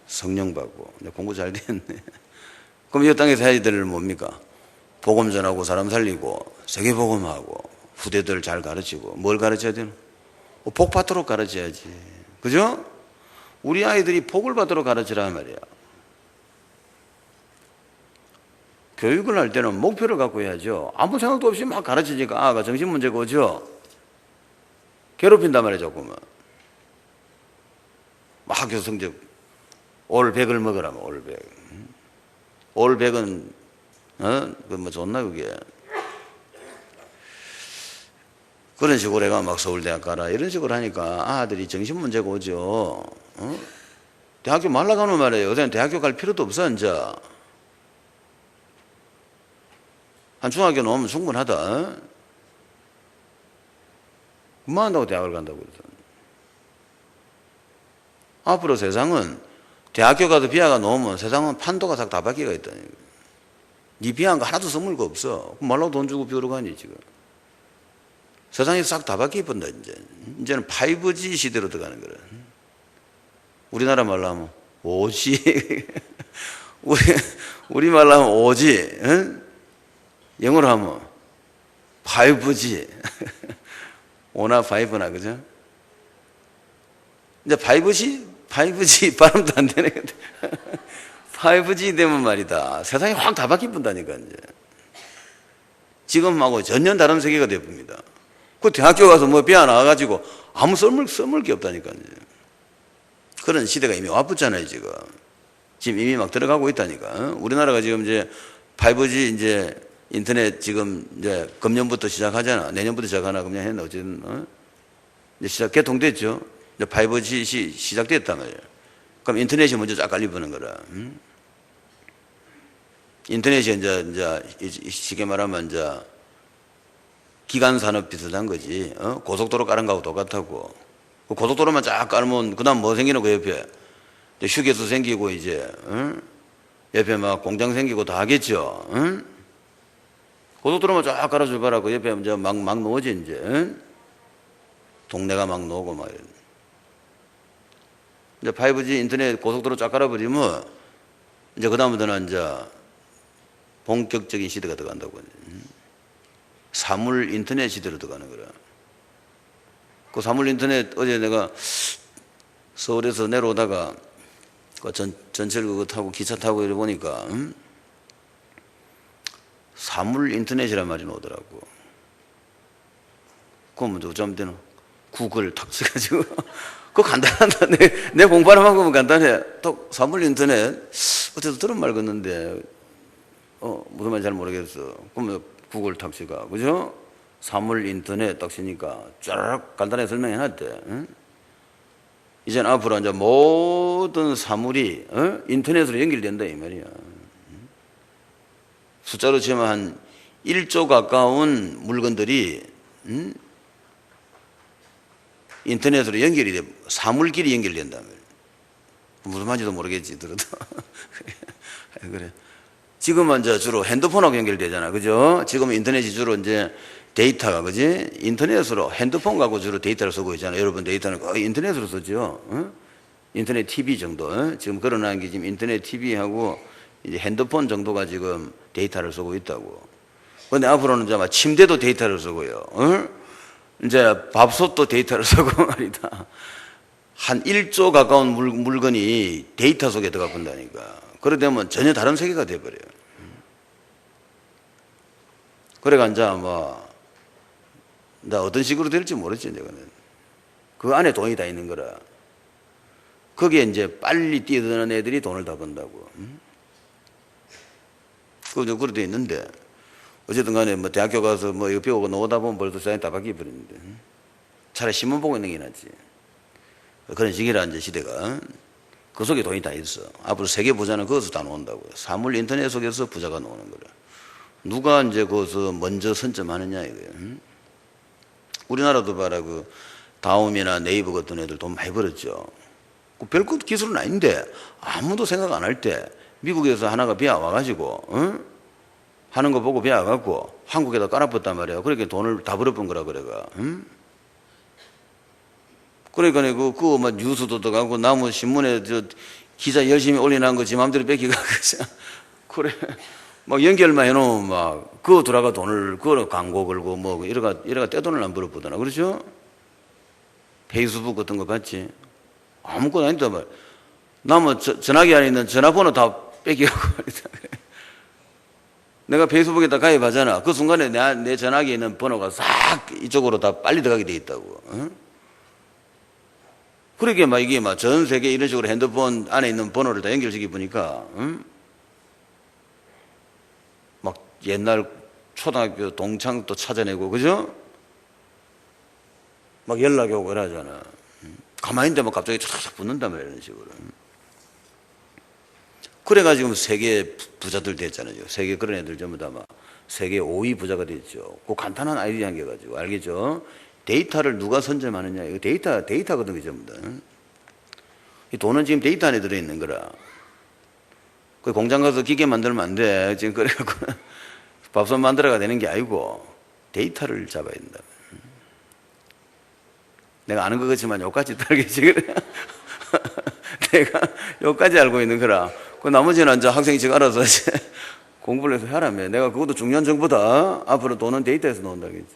성령 받고. 공부 잘 됐네. 그럼 이 땅에서 해야 될 일은 뭡니까? 복음 전하고 사람 살리고, 세계복음하고, 후대들 잘 가르치고. 뭘 가르쳐야 되나? 복 받도록 가르쳐야지. 그죠? 우리 아이들이 복을 받도록 가르치란 말이야. 교육을 할 때는 목표를 갖고 해야죠. 아무 생각도 없이 막 가르치니까 아가 정신 문제가 오죠. 괴롭힌단 말이야, 조금은. 막 학교 성적 올 100을 먹으라면 올 100. 올 100은 그 뭐 좋나 그게. 그런 식으로 해가 막 서울대학 가라 이런 식으로 하니까 아들이 정신 문제가 오죠. 대학교 말라가면 말이에요. 요새는 대학교 갈 필요도 없어, 이제. 한 중학교 나오면 충분하다. 뭐 한다고 대학을 간다고 그래서. 앞으로 세상은 대학교 가도 비하가 나오면 세상은 판도가 싹 다 바뀌가 있다니. 네 비하한 거 하나도 써물 거 없어. 말로 돈 주고 비우러 가니, 지금. 세상이 싹 다 바뀌어본다, 이제. 이제는 5G 시대로 들어가는 거라. 우리나라 말로 하면 5G. 우리 말로 하면 5G. 응? 영어로 하면 5G. 5나 5나, 그죠? 이제 5G 발음도 안 되네. 5G 되면 말이다. 세상이 확 다 바뀌어본다니까, 이제. 지금하고 전혀 다른 세계가 되어봅니다. 그 대학교 가서 뭐 배워 나와가지고 아무 써물 게 없다니까, 이제. 그런 시대가 이미 와붙잖아요, 지금. 지금 이미 막 들어가고 있다니까. 우리나라가 지금 이제 5G 이제 인터넷 지금 이제 금년부터 시작하잖아. 내년부터 시작하나, 금년 했나, 어쨌든, 이제 개통됐죠. 이제 5G 시작됐단 말이에요. 그럼 인터넷이 먼저 쫙 깔려보는 거라. 인터넷이 이제 쉽게 말하면 이제 기간 산업 비슷한 거지. 고속도로 깔은 거하고 똑같다고. 그 고속도로만 쫙 깔면 그다음 뭐 생기는 거 옆에 휴게소 생기고 이제 옆에 막 공장 생기고 다 하겠죠. 고속도로만 쫙 깔아줄 거라 그 옆에 이제 막 놓지 이제. 동네가 막 놓고 막 이제 5G 인터넷 고속도로 쫙 깔아버리면 이제 그다음부터는 이제 본격적인 시대가 들어간다고. 사물 인터넷 시대로 들어가는 거라. 그 사물 인터넷 어제 내가 서울에서 내려오다가 그 전철 그거 타고 기차 타고 이래 보니까 사물 인터넷이란 말이 나오더라고. 그건 뭐 어쩌면 되노? 구글 탁 써가지고 그거 간단하다. 내 공부하는 만큼은 간단해. 또 사물 인터넷 어제도 들은 말 같는데 무슨 말인지 잘 모르겠어. 그러면 구글 탁시가 그죠? 사물 인터넷 딱 쓰니까 쫙 간단하게 설명해 놨대. 이제는 앞으로 이제 모든 사물이 인터넷으로 연결된다 이 말이야. 숫자로 치면 한 1조 가까운 물건들이 인터넷으로 연결이 돼. 사물끼리 연결된다. 무슨 말인지도 모르겠지 들어도. 그래. 지금은 이제 주로 핸드폰하고 연결되잖아. 그죠? 지금 인터넷이 주로 이제 데이터가, 그지? 인터넷으로 핸드폰 갖고 주로 데이터를 쓰고 있잖아. 여러분 데이터는 거의 인터넷으로 쓰죠. 인터넷 TV 정도. 지금 그러는 게 지금 인터넷 TV하고 이제 핸드폰 정도가 지금 데이터를 쓰고 있다고. 근데 앞으로는 이제 막 침대도 데이터를 쓰고요. 이제 밥솥도 데이터를 쓰고 말이다. 한 1조 가까운 물건이 데이터 속에 들어가 본다니까. 그러다 보면 전혀 다른 세계가 돼버려요. 그래가 이제 나 어떤 식으로 될지 모르지, 이제는. 그 안에 돈이 다 있는 거라. 거기에 이제 빨리 뛰어드는 애들이 돈을 다 번다고. 그렇게 돼 있는데, 어쨌든 간에 대학교 가서 이거 배우고 나오다 보면 벌써 세상이 다 바뀌어버리는데. 차라리 신문 보고 있는 게 낫지. 그런 시기라, 이제 시대가. 그 속에 돈이 다 있어. 앞으로 세계 부자는 거기서 다 나온다고요. 사물 인터넷 속에서 부자가 나오는 거라. 누가 이제 거기서 먼저 선점하느냐, 이거예요. 우리나라도 봐라, 다음이나 네이버 같은 애들 돈 많이 벌었죠. 별것 기술은 아닌데, 아무도 생각 안 할 때, 미국에서 하나가 비아 와가지고, 하는 거 보고 비아 와갖고, 한국에다 깔아붙단 말이야. 그러니까 돈을 다 벌어본 거라, 그래가. 그러니까, 뉴스도 들어가고, 나무 신문에 기자 열심히 올려놓은 거 지 맘대로 뺏기가, 그래. 연결만 해놓으면 그거 들어가 돈을, 그거 광고 걸고, 이래가 떼돈을 안 벌어보더나. 그렇죠? 페이스북 같은 거 봤지? 아무것도 아니다 말. 나면 전화기 안에 있는 전화번호 다 뺏기고 말이다. 내가 페이스북에다 가입하잖아. 그 순간에 내 전화기에 있는 번호가 싹 이쪽으로 다 빨리 들어가게 돼 있다고. 그러게 이게 전 세계 이런 식으로 핸드폰 안에 있는 번호를 다 연결시켜 보니까, 옛날 초등학교 동창도 찾아내고, 그죠? 연락이 오고 그러잖아. 가만히 있는데 갑자기 촥촥 붙는단 말이야, 이런 식으로. 그래가지고 세계 부자들 됐잖아요. 세계 그런 애들 전부 다 세계 5위 부자가 됐죠. 그 간단한 아이디어 한 개 가지고, 알겠죠? 데이터를 누가 선점하느냐. 이거 데이터거든요, 전부 다. 이 돈은 지금 데이터 안에 들어있는 거라. 그 공장 가서 기계 만들면 안 돼. 지금 그래갖고 밥솥 만들어가 되는 게 아니고 데이터를 잡아야 된다. 내가 아는 것 같지만 여기까지 알겠지, 그래? 내가 여기까지 알고 있는 거라. 그 나머지는 이제 학생이 지금 알아서 공부를 해서 하라며. 내가 그것도 중요한 정보다. 앞으로 돈은 데이터에서 나온다겠지.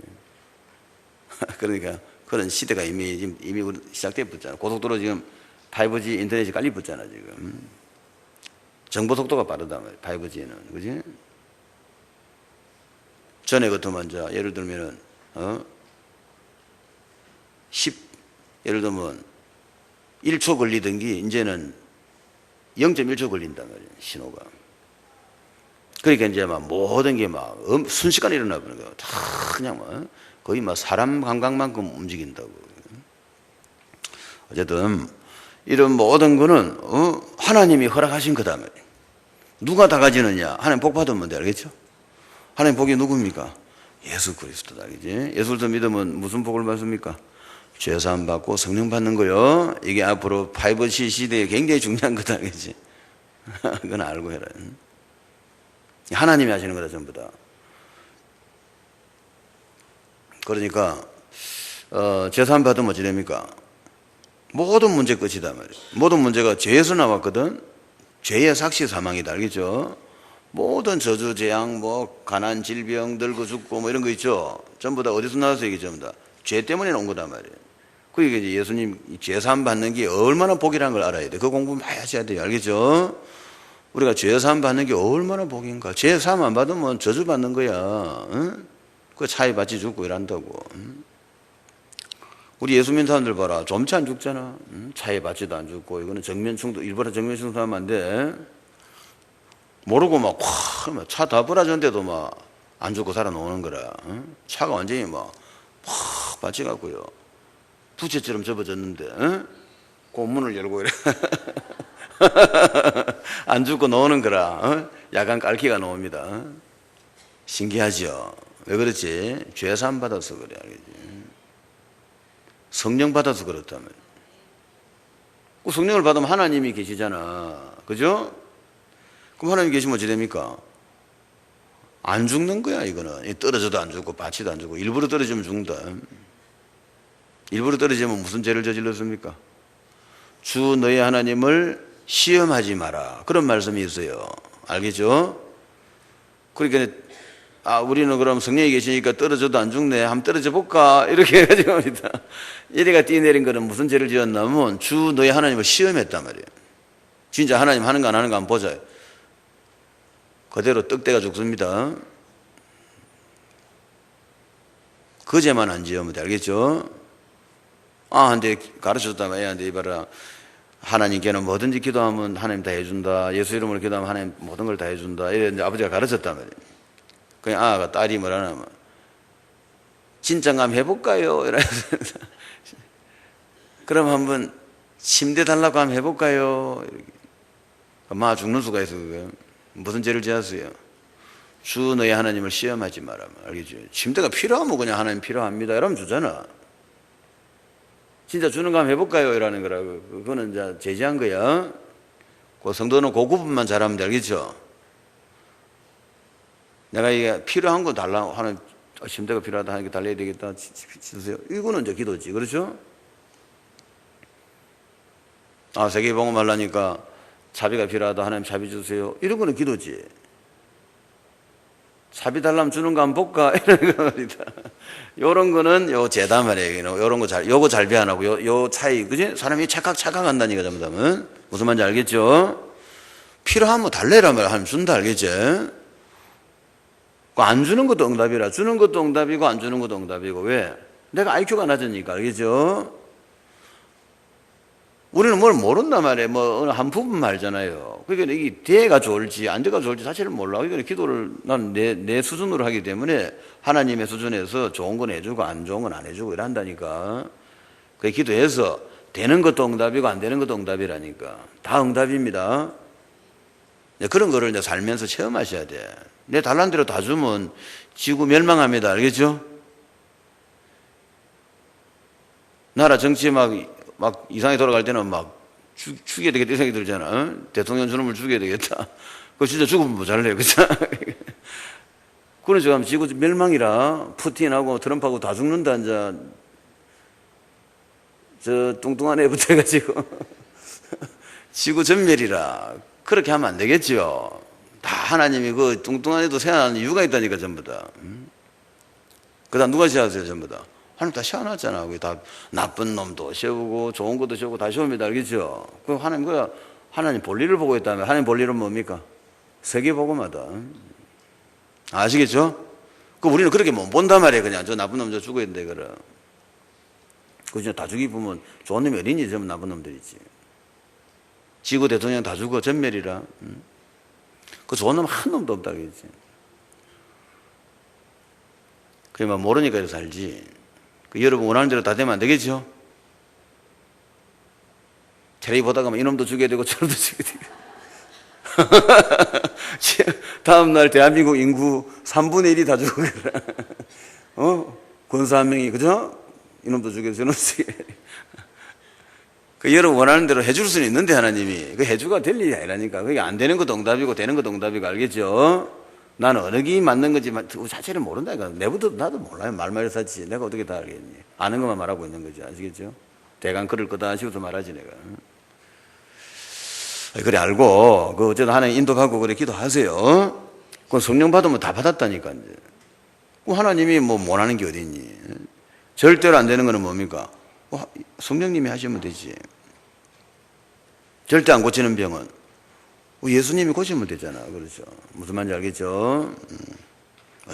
그러니까 그런 시대가 이미 시작돼 붙잖아. 고속도로 지금 5G 인터넷이 깔리 붙잖아, 지금. 정보 속도가 빠르다 말이야, 5G는. 그지? 전에 같으면 예를 들면은, 예를 들면 1초 걸리던 게 이제는 0.1초 걸린단 말이에요, 신호가. 그러니까 이제 모든 게 순식간에 일어나 버리는 거야. 다 그냥 거의 사람 감각만큼 움직인다고. 어쨌든 이런 모든 거는 하나님이 허락하신 거다 말이에요. 누가 다 가지느냐? 하나님 복 받으면 돼, 알겠죠? 하나님 복이 누굽니까? 예수 그리스도다, 알겠지? 예수를 믿으면 무슨 복을 받습니까? 죄사함 받고 성령 받는 거요. 이게 앞으로 5G 시대에 굉장히 중요한 거다, 알겠지? 그건 알고 해라. 하나님이 하시는 거다, 전부 다. 그러니까 죄사함 받으면 어찌 됩니까? 모든 문제 끝이다 말이에요. 모든 문제가 죄에서 나왔거든. 죄의 삭시 사망이다, 알겠죠? 모든 저주, 재앙, 가난, 질병, 늙어 죽고 이런 거 있죠? 전부 다 어디서 나와서 이게 전부 다 죄 때문에 온 거단 말이에요. 그러니까 이제 예수님 죄사함 받는 게 얼마나 복이라는 걸 알아야 돼. 그 공부 많이 하셔야 돼요, 알겠죠? 우리가 죄사함 받는 게 얼마나 복인가. 죄사함 안 받으면 저주 받는 거야. 응? 그 차에 받지 죽고 이란다고. 응? 우리 예수 믿는 사람들 봐라. 좀치 안 죽잖아. 응? 차에 받지도 안 죽고. 이거는 정면충도, 일부러 정면충도 하면 안 돼. 모르고 차 다 부러졌는데도 안 죽고 살아나오는 거라. 응? 차가 완전히 팍 받쳐갖고요. 부채처럼 접어졌는데, 응? 문을 열고 이래. 안 죽고 나오는 거라. 응? 야간 깔기가 나옵니다. 응? 신기하죠? 왜 그렇지? 죄사함 받아서 그래, 알겠지? 성령 받아서 그렇다면. 성령을 받으면 하나님이 계시잖아. 그죠? 그럼 하나님 계시면 어찌 됩니까? 안 죽는 거야, 이거는. 떨어져도 안 죽고, 받치도 안 죽고. 일부러 떨어지면 죽는다. 일부러 떨어지면 무슨 죄를 저질렀습니까? 주 너희 하나님을 시험하지 마라. 그런 말씀이 있어요. 알겠죠? 그러니까, 우리는 그럼 성령이 계시니까 떨어져도 안 죽네. 한번 떨어져 볼까? 이렇게 해가지고 합니다. 이래가 뛰내린 거는 무슨 죄를 지었냐면 주 너희 하나님을 시험했단 말이에요. 진짜 하나님 하는 거 안 하는 거 한번 보자. 그대로 떡대가 죽습니다. 거제만 안 지으면 돼. 알겠죠? 한테 가르쳐줬다면 애한테 이봐라. 하나님께는 뭐든지 기도하면 하나님 다 해준다. 예수 이름으로 기도하면 하나님 모든 걸 다 해준다. 이래 이제 아버지가 가르쳤단 말이에요. 그냥 아가 딸이 뭐라나, 진짜 한번 해볼까요? 이러면서. 그럼 한번 침대 달라고 한번 해볼까요? 이렇게. 마 죽는 수가 있어, 그게. 무슨 죄를 지었어요? 주 너의 하나님을 시험하지 마라. 알겠죠? 침대가 필요하면 그냥 하나님 필요합니다. 이러면 주잖아. 진짜 주는 거 한번 해볼까요? 이라는 거라고. 그거는 이제 제지한 거야. 그 성도는 그 구분만 잘하면 돼. 알겠죠? 내가 이게 필요한 거 달라고 하는, 침대가 필요하다 하니까 달래야 되겠다. 주세요. 이거는 이제 기도지. 그렇죠? 세계복음하려니까 차비가 필요하다. 하나님 차비 주세요. 이런 거는 기도지. 차비 달라면 주는 거 한번 볼까? 이런 거 말이다. 요런 거는 요 재단 말이에요. 요런 거 요거 잘 배안하고, 요 차이. 그지? 사람이 착각한다니까, 잘못하면. 무슨 말인지 알겠죠? 필요하면 달래라 말 하면 준다, 알겠지? 안 주는 것도 응답이라. 주는 것도 응답이고, 안 주는 것도 응답이고. 왜? 내가 IQ가 낮으니까, 알겠죠? 우리는 뭘 모른단 말이에요. 어느 한 부분 말잖아요. 그러니까 이게 돼가 좋을지 안 돼가 좋을지 자체를 몰라. 그러니까 기도를 난 내 수준으로 하기 때문에 하나님의 수준에서 좋은 건 해주고 안 좋은 건 안 해주고 이란다니까. 그 기도해서 되는 것도 응답이고 안 되는 것도 응답이라니까. 다 응답입니다. 그런 거를 이제 살면서 체험하셔야 돼. 내 달란 대로 다 주면 지구 멸망합니다. 알겠죠? 나라 정치 막 이상하게 돌아갈 때는 막 죽여야 되겠다 이 생각이 들잖아. 대통령 저놈을 죽여야 되겠다. 그거 진짜 죽으면 모자라요. 그죠? 그런 식으로 하면 지구 멸망이라 푸틴하고 트럼프하고 다 죽는다. 이제 저 뚱뚱한 애부터 해가지고 지구 전멸이라 그렇게 하면 안 되겠죠. 다 하나님이 그 뚱뚱한 애도 세워나는 이유가 있다니까 전부 다. 그 다음 누가 세웠어요 전부 다? 하나님 다 세워놨잖아. 거기 다 나쁜 놈도 세우고 좋은 것도 세우고 다 세웁니다. 알겠죠? 그 하나님 볼일을 보고 있다면 하나님 볼일은 뭡니까? 세계복음하다. 아시겠죠? 우리는 그렇게 못 본단 말이에요. 그냥 저 나쁜 놈 저 죽어야 된다 그래. 그 진짜 다 죽이면 좋은 놈이 어린이 전부 나쁜 놈들이지. 지구 대통령 다 죽어 전멸이라. 그 좋은 놈 한 놈도 없다 그랬지. 그러면 모르니까 이렇게 살지. 여러분 원하는 대로 다 되면 안 되겠죠? 텔레비 보다가 이놈도 죽여야 되고 저놈도 죽여야 되고 다음날 대한민국 인구 3분의 1이 다 죽어. 권사 한 명이, 그죠? 이놈도 죽여야 되고 저놈도 죽여야 되고. 여러분 원하는 대로 해줄 수는 있는데 하나님이 그 해주가 될 일이 아니라니까. 그게 안 되는 것도 응답이고 되는 것도 응답이고. 알겠죠? 나는 어느 게 맞는 건지 그 자체를 모른다니까. 내부터 나도 몰라요. 말말을 사지. 내가 어떻게 다 알겠니? 아는 것만 말하고 있는 거지. 아시겠죠? 대강 그럴 거다 싶어서 말하지 내가. 그래 알고 어쨌든 하나님 인도하고 그래 기도하세요. 그 성령 받으면 다 받았다니까. 이제. 하나님이 못하는 게 어디 있니? 절대로 안 되는 거는 뭡니까? 성령님이 하시면 되지. 절대 안 고치는 병은 예수님이 고치면 되잖아. 그렇죠? 무슨 말인지 알겠죠?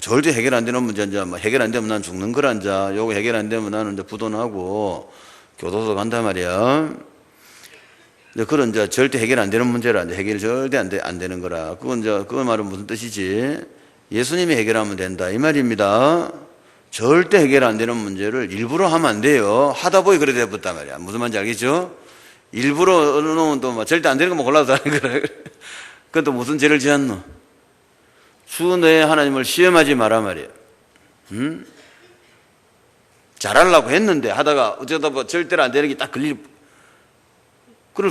절대 해결 안 되는 문제, 이제 해결 안 되면 난 죽는 거란 자, 요거 해결 안 되면 나는 이제 부도나고 교도소 간단 말이야. 이제 그런 이제 절대 해결 안 되는 문제라, 이제 해결 절대 안 되는 거라. 그 말은 무슨 뜻이지? 예수님이 해결하면 된다. 이 말입니다. 절대 해결 안 되는 문제를 일부러 하면 안 돼요. 하다 보니 그래 돼버렸단 말이야. 무슨 말인지 알겠죠? 일부러 놓으면 또 절대 안 되는 거 골라서 하는 거라. 그건 또 무슨 죄를 지었노? 주 너의 하나님을 시험하지 마라 말이야. 잘하려고 했는데 하다가 어쩌다 절대로 안 되는 게 딱 그럴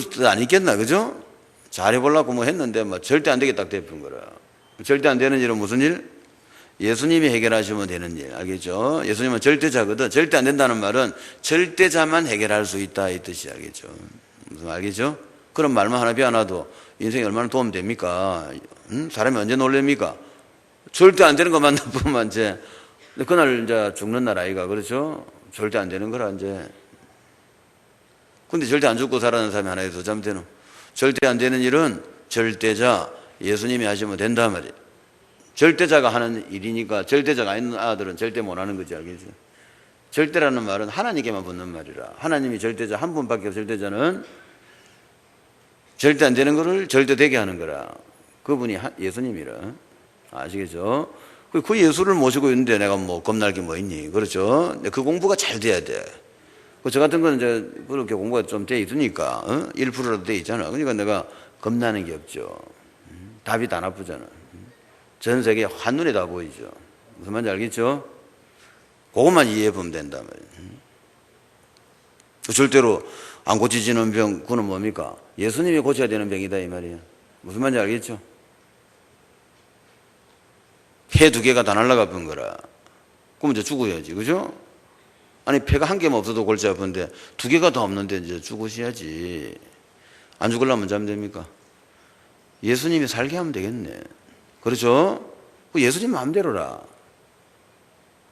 수도 안 있겠나, 그죠? 잘해보려고 했는데 절대 안 되게 딱 돼버린 거라. 절대 안 되는 일은 무슨 일? 예수님이 해결하시면 되는 일. 알겠죠? 예수님은 절대자거든. 절대 안 된다는 말은 절대자만 해결할 수 있다 이 뜻이. 알겠죠? 무슨 말 알겠죠? 그런 말만 하나 배워놔도 인생에 얼마나 도움 됩니까? 사람이 언제 놀랍니까? 절대 안 되는 것만 나쁘면 이제 그날 이제 죽는 날 아이가. 그렇죠? 절대 안 되는 거라 이제. 근데 절대 안 죽고 살아가는 사람이 하나 있어. 잘못되는. 절대 안 되는 일은 절대자 예수님이 하시면 된다 말이에요. 절대자가 하는 일이니까 절대자가 있는 아들은 절대 못 하는 거지. 알겠지? 절대라는 말은 하나님께만 붙는 말이라. 하나님이 절대자 한 분밖에 없어. 절대자는 절대 안 되는 거를 절대 되게 하는 거라. 그분이 예수님이라. 아시겠죠? 그 예수를 모시고 있는데 내가 뭐 겁날 게 뭐 있니? 그렇죠? 그 공부가 잘 돼야 돼. 저 같은 거는 이제 그렇게 공부가 좀 돼 있으니까 1%라도 돼 있잖아. 그러니까 내가 겁나는 게 없죠. 답이 다 나쁘잖아. 전 세계 한눈에 다 보이죠. 무슨 말인지 알겠죠? 그것만 이해해 보면 된단 말이에요. 절대로 안 고치지는 병, 그건 뭡니까? 예수님이 고쳐야 되는 병이다 이 말이에요. 무슨 말인지 알겠죠? 폐 2개가 다 날아가 본 거라. 그럼 이제 죽어야지, 그죠? 아니 폐가 한 개만 없어도 골치 아픈데 2개가 더 없는데 이제 죽으셔야지. 안 죽으려면 자면 됩니까? 예수님이 살게 하면 되겠네. 그렇죠? 예수님 마음대로라.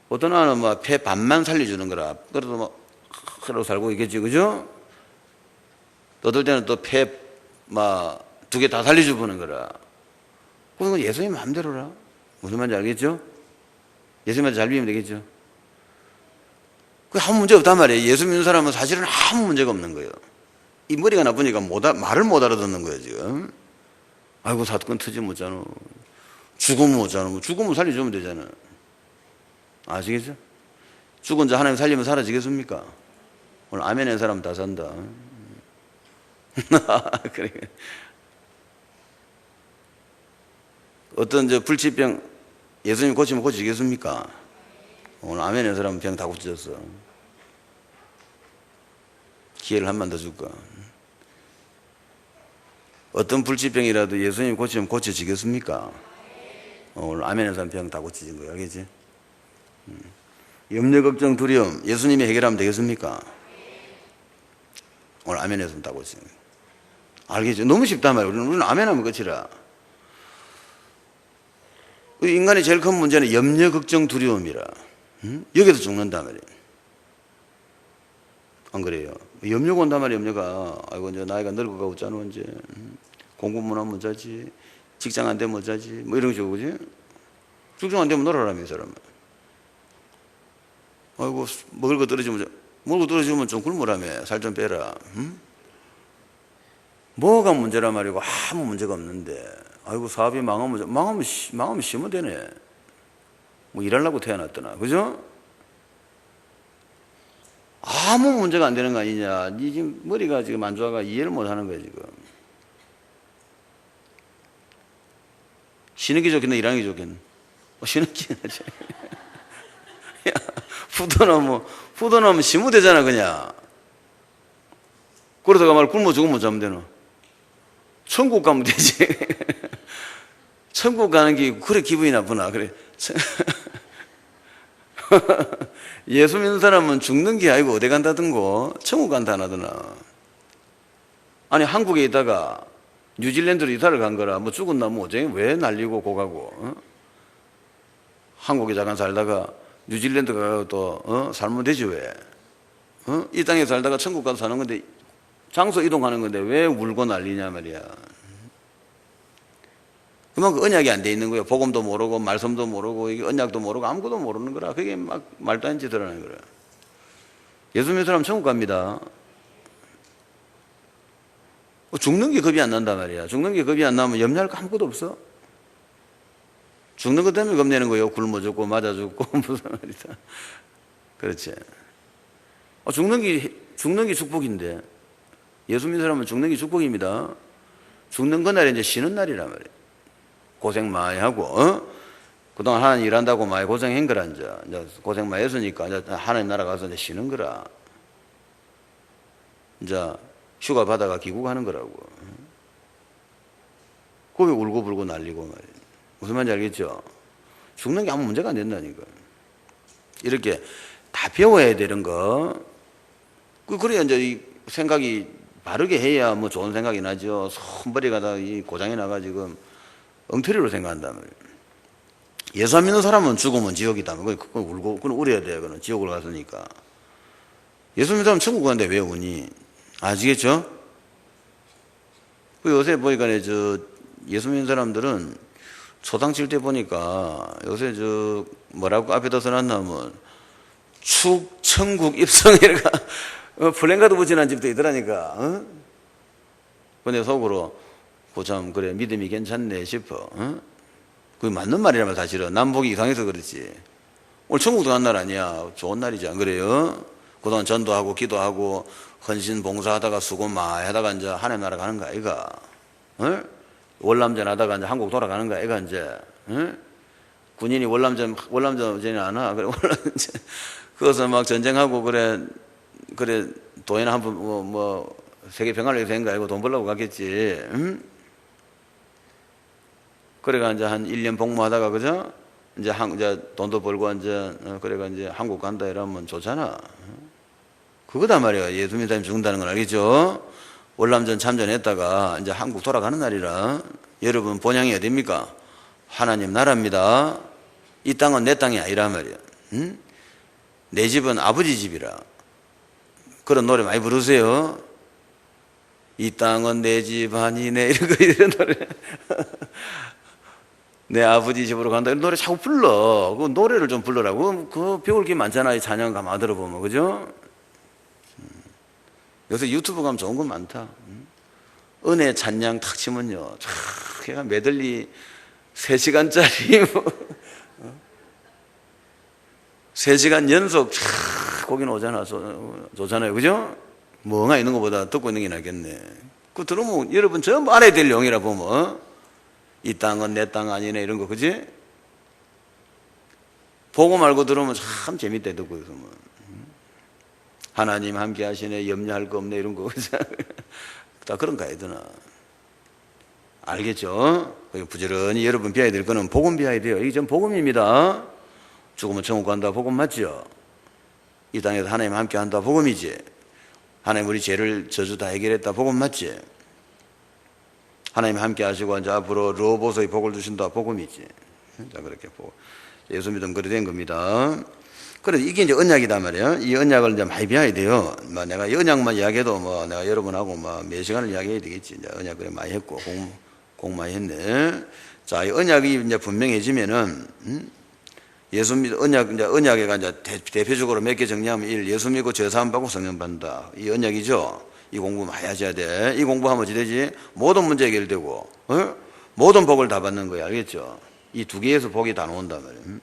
어떤 하나는 막 폐 반만 살려주는 거라. 그래도 막 그러고 살고 있겠지, 그죠? 어떨 때는 또 폐 막 2개 다 살려줘 보는 거라. 그건 예수님 마음대로라. 무슨 말인지 알겠죠? 예수님한테 잘 비우면 되겠죠? 아무 문제 없단 말이에요. 예수 믿는 사람은 사실은 아무 문제가 없는 거예요. 이 머리가 나쁘니까 말을 못 알아듣는 거예요, 지금. 아이고, 사건 터지 못잖아. 죽으면 못잖아. 죽으면 살려주면 되잖아. 아시겠죠? 죽은 자 하나님 살리면 사라지겠습니까? 오늘 아멘 한 사람 다 산다. 그래. 어떤 불치병 예수님 고치면 고치겠습니까? 오늘 아멘 한 사람은 병 다 고쳐졌어. 기회를 한 번 더 줄까? 어떤 불치병이라도 예수님 고치면 고쳐지겠습니까? 오늘 아멘 한 사람 병 다 고쳐진 거야, 알겠지? 염려, 걱정, 두려움 예수님이 해결하면 되겠습니까? 오늘 아멘 했으면 다 고치는 거야. 알겠죠? 너무 쉽단 말이야. 우리는 아멘 하면 끝이라. 인간의 제일 큰 문제는 염려, 걱정, 두려움이라. 여기서 죽는단 말이에요. 안 그래요? 염려가 온단 말이에요. 염려가. 아이고 이제 나이가 늙어가고 있잖아. 이제 공부만 하면 자지, 직장 안 되면 자지, 뭐 이런 식으로, 그지? 직장 안 되면 놀아라며 이 사람은. 아이고 먹을 거 떨어지면 좀 굶으라며. 살 좀 빼라. 뭐가 문제란 말이고 아무 문제가 없는데. 아이고 사업이 망하면 쉬면 되네. 뭐 일하려고 태어났더나, 그죠? 아무 문제가 안 되는 거 아니냐. 니 지금 머리가 지금 안 좋아가 이해를 못 하는 거야 지금. 쉬는 게 좋겠네, 일하는 게 좋겠네. 쉬는 게 낫지. 후둬놓으면 쉬면 되잖아 그냥. 그러다가 말 굶어 죽으면 자면 되나? 천국 가면 되지. 천국 가는 게 그래 기분이 나쁘나? 그래. 예수 믿는 사람은 죽는 게 아니고 어디 간다든고 천국 간다 하나더나. 아니 한국에 있다가 뉴질랜드로 이사를 간 거라. 뭐 죽었나 뭐 어째 왜 날리고 고가고. 한국에 잠깐 살다가 뉴질랜드 가서 또 살면 되지 왜. 이 땅에 살다가 천국 가서 사는 건데 장소 이동하는 건데 왜 울고 난리냐 말이야. 그만큼 언약이 안 돼 있는 거예요. 복음도 모르고 말씀도 모르고 이게 언약도 모르고 아무것도 모르는 거라. 그게 막 말도 안 짓을 하는 거라. 예수 믿는 사람 천국 갑니다. 죽는 게 겁이 안 난단 말이야. 죽는 게 겁이 안 나면 염려할 거 아무것도 없어. 죽는 것 때문에 겁내는 거예요. 굶어 죽고 맞아 죽고 무슨 말이다. 그렇지. 죽는 게 축복인데. 예수 믿는 사람은 죽는 게 축복입니다. 죽는 그날이 이제 쉬는 날이란 말이에요. 고생 많이 하고, 그동안 하나님 일한다고 많이 고생한 거라, 이제 고생 많이 했으니까, 이제 하나님 나라 가서 이제 쉬는 거라. 이제 휴가 받아가 귀국하는 거라고. 그게 울고불고 난리고 말이에요. 무슨 말인지 알겠죠? 죽는 게 아무 문제가 안 된다니까. 이렇게 다 배워야 되는 거. 그래야 이제 이 생각이 바르게 해야 뭐 좋은 생각이 나죠. 손버리가 다 이 고장이 나가 지금 엉터리로 생각한단 말이에요. 예수 안 믿는 사람은 죽으면 지옥이다. 그건 울고, 그건 울어야 돼. 그건 지옥을 갔으니까. 예수 믿는 사람은 천국 가는데 왜 우니? 아시겠죠? 요새 보니까 예수 믿는 사람들은 초당 칠 때 보니까 요새 뭐라고 앞에다 써놨냐면 축 천국 입성이라가 플랜카드 붙이는 집도 있더라니까. 어? 근데 속으로 고참 그래 믿음이 괜찮네 싶어. 어? 그게 맞는 말이라면 사실은 남북이 이상해서 그렇지. 오늘 천국도 간 날 아니야. 좋은 날이지 안 그래요? 그동안 전도하고 기도하고 헌신 봉사하다가 수고 많이 하다가 이제 하나님 나라 가는 거 아이가? 어? 월남전 하다가 이제 한국 돌아가는 거 아이가 이제? 어? 군인이 월남전에 안 와. 그래 월남전 그것을 막 전쟁하고 그래 돈이나 한푼 세계 평화를 위해서 한 거 아니고 돈 벌려고 갔겠지. 응? 그래가 이제 한 1년 복무하다가 그죠? 이제 돈도 벌고 그래가 이제 한국 간다 이러면 좋잖아. 그거다 말이야. 예수 믿는 사람이 죽는다는 건 알겠죠? 월남전 참전했다가 이제 한국 돌아가는 날이라. 여러분 본향이 어디입니까? 하나님 나라입니다. 이 땅은 내 땅이 아니라 말이야. 응? 내 집은 아버지 집이라. 그런 노래 많이 부르세요. 이 땅은 내 집 아니네 이런 노래. 내 아버지 집으로 간다 이런 노래 자꾸 불러. 그 노래를 좀 불러라고. 그 배울 게 많잖아. 이 찬양 가만 들어보면 그죠? 요새 유튜브 가면 좋은 건 많다. 은혜 찬양 탁 치면요. 쫙 걔가 메들리 3시간짜리 3시간 연속 쫙 거기는 오잖아. 좋잖아요. 그죠? 멍하 있는 것보다 듣고 있는 게 낫겠네. 그거 들으면 여러분 전부 알아야 될 내용이라 보면 이 땅은 내 땅 아니네 이런 거 그지? 보고 말고 들으면 참 재밌다 듣고 있으면 하나님 함께 하시네 염려할 거 없네 이런 거 그죠? 다 그런 거 해야 되나? 알겠죠? 부지런히 여러분 배워야 될 거는 복음 배워야 돼요. 이게 전 복음입니다. 죽으면 천국 간다 복음 맞죠? 이 땅에서 하나님 함께 한다 복음이지. 하나님 우리 죄를 저주 다 해결했다 복음 맞지? 하나님 함께 하시고 이제 앞으로 로보서의 복을 주신다 복음이지. 자 그렇게 예수 믿으면 그래 된 겁니다. 그래서 이게 이제 언약이다 말이에요. 이 언약을 이제 많이 배워야 돼요. 내가 이 언약만 이야기해도 내가 여러분하고 몇 시간을 이야기해야 되겠지. 이제 언약 그래 많이 했고 공 많이 했네. 자, 이 언약이 이제 분명해지면은 예수 믿 언약에가 이제 대표적으로 몇 개 정리하면 1. 예수 믿고 죄 사함 받고 성령 받는다. 이 언약이죠. 이 공부 많이 하셔야 돼. 이 공부하면 어찌 되지? 모든 문제 해결되고 모든 복을 다 받는 거야. 알겠죠? 이 두 개에서 복이 다 나온단 말이에요.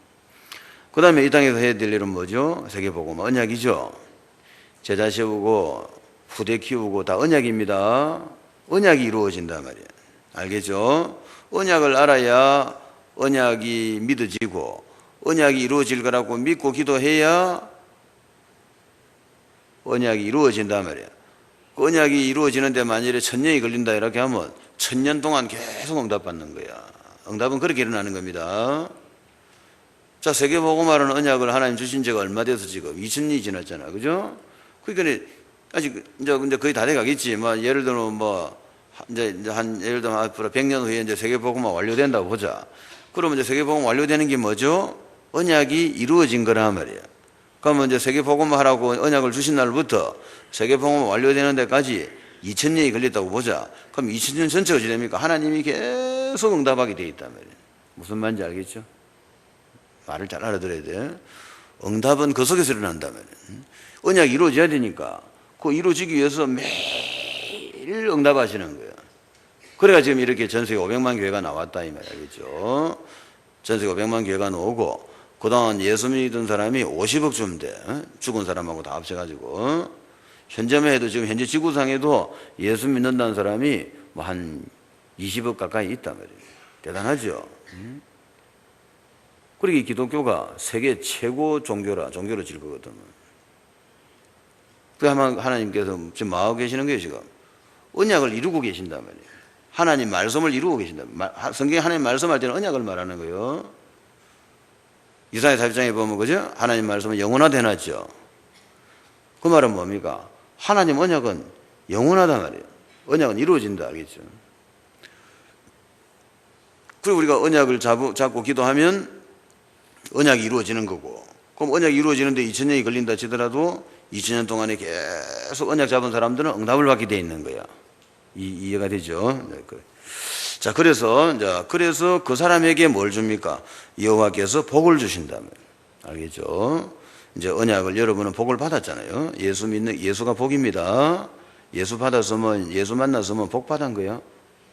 그 다음에 이 땅에서 해야 될 일은 뭐죠? 세계복음 언약이죠. 제자 세우고 후대 키우고 다 언약입니다. 언약이 이루어진단 말이에요. 알겠죠? 언약을 알아야 언약이 믿어지고 언약이 이루어질 거라고 믿고 기도해야 언약이 이루어진단 말이에요. 그 언약이 이루어지는데 만일에 1000년이 걸린다 이렇게 하면 1000년 동안 계속 응답받는 거야. 응답은 그렇게 일어나는 겁니다. 자, 세계복음화라는 언약을 하나님 주신 지가 얼마 돼서 지금 2000년이 지났잖아. 그죠? 그러니까 아직 이제 거의 다 돼 가겠지. 예를 들면 예를 들면 앞으로 100년 후에 이제 세계복음화 완료된다고 보자. 그러면 이제 세계복음 완료되는 게 뭐죠? 언약이 이루어진 거란 말이야. 그러면 이제 세계복음화 하라고 언약을 주신 날부터 세계복음화 완료되는 데까지 2000년이 걸렸다고 보자. 그럼 2000년 전체가 어찌 됩니까? 하나님이 계속 응답하게 돼 있단 말이야. 무슨 말인지 알겠죠? 말을 잘 알아들어야 돼. 응답은 그 속에서 일어난단 말이야. 언약이 이루어져야 되니까 그 이루어지기 위해서 매일 응답하시는 거야. 그래가 지금 이렇게 전세계 500만 교회가 나왔다 이 말이야. 알겠죠? 전세계 500만 교회가 나오고 그동안 예수 믿은 사람이 50억쯤 돼. 죽은 사람하고 다 합쳐가지고 현재만 해도 지금 현재 지구상에도 예수 믿는다는 사람이 한 20억 가까이 있단 말이에요. 대단하죠? 그러기 기독교가 세계 최고 종교로 질 거거든. 그 하나님께서 지금 뭐 하고 계시는 거예요, 지금? 언약을 이루고 계신단 말이에요. 하나님 말씀을 이루고 계신다. 성경에 하나님 말씀할 때는 언약을 말하는 거예요. 이사야 40장에 보면, 그죠? 하나님 말씀은 영원하대놨죠. 그 말은 뭡니까? 하나님 언약은 영원하단 말이에요. 언약은 이루어진다, 알겠죠? 그리고 우리가 언약을 잡고 기도하면 언약이 이루어지는 거고, 그럼 언약이 이루어지는데 2000년이 걸린다 치더라도 2000년 동안에 계속 언약 잡은 사람들은 응답을 받게 돼 있는 거야. 이해가 되죠? 네, 그래. 자, 그래서 그 사람에게 뭘 줍니까? 여호와께서 복을 주신다면. 알겠죠? 이제 언약을 여러분은 복을 받았잖아요. 예수가 복입니다. 예수 받았으면, 예수 만났으면 복 받은 거야.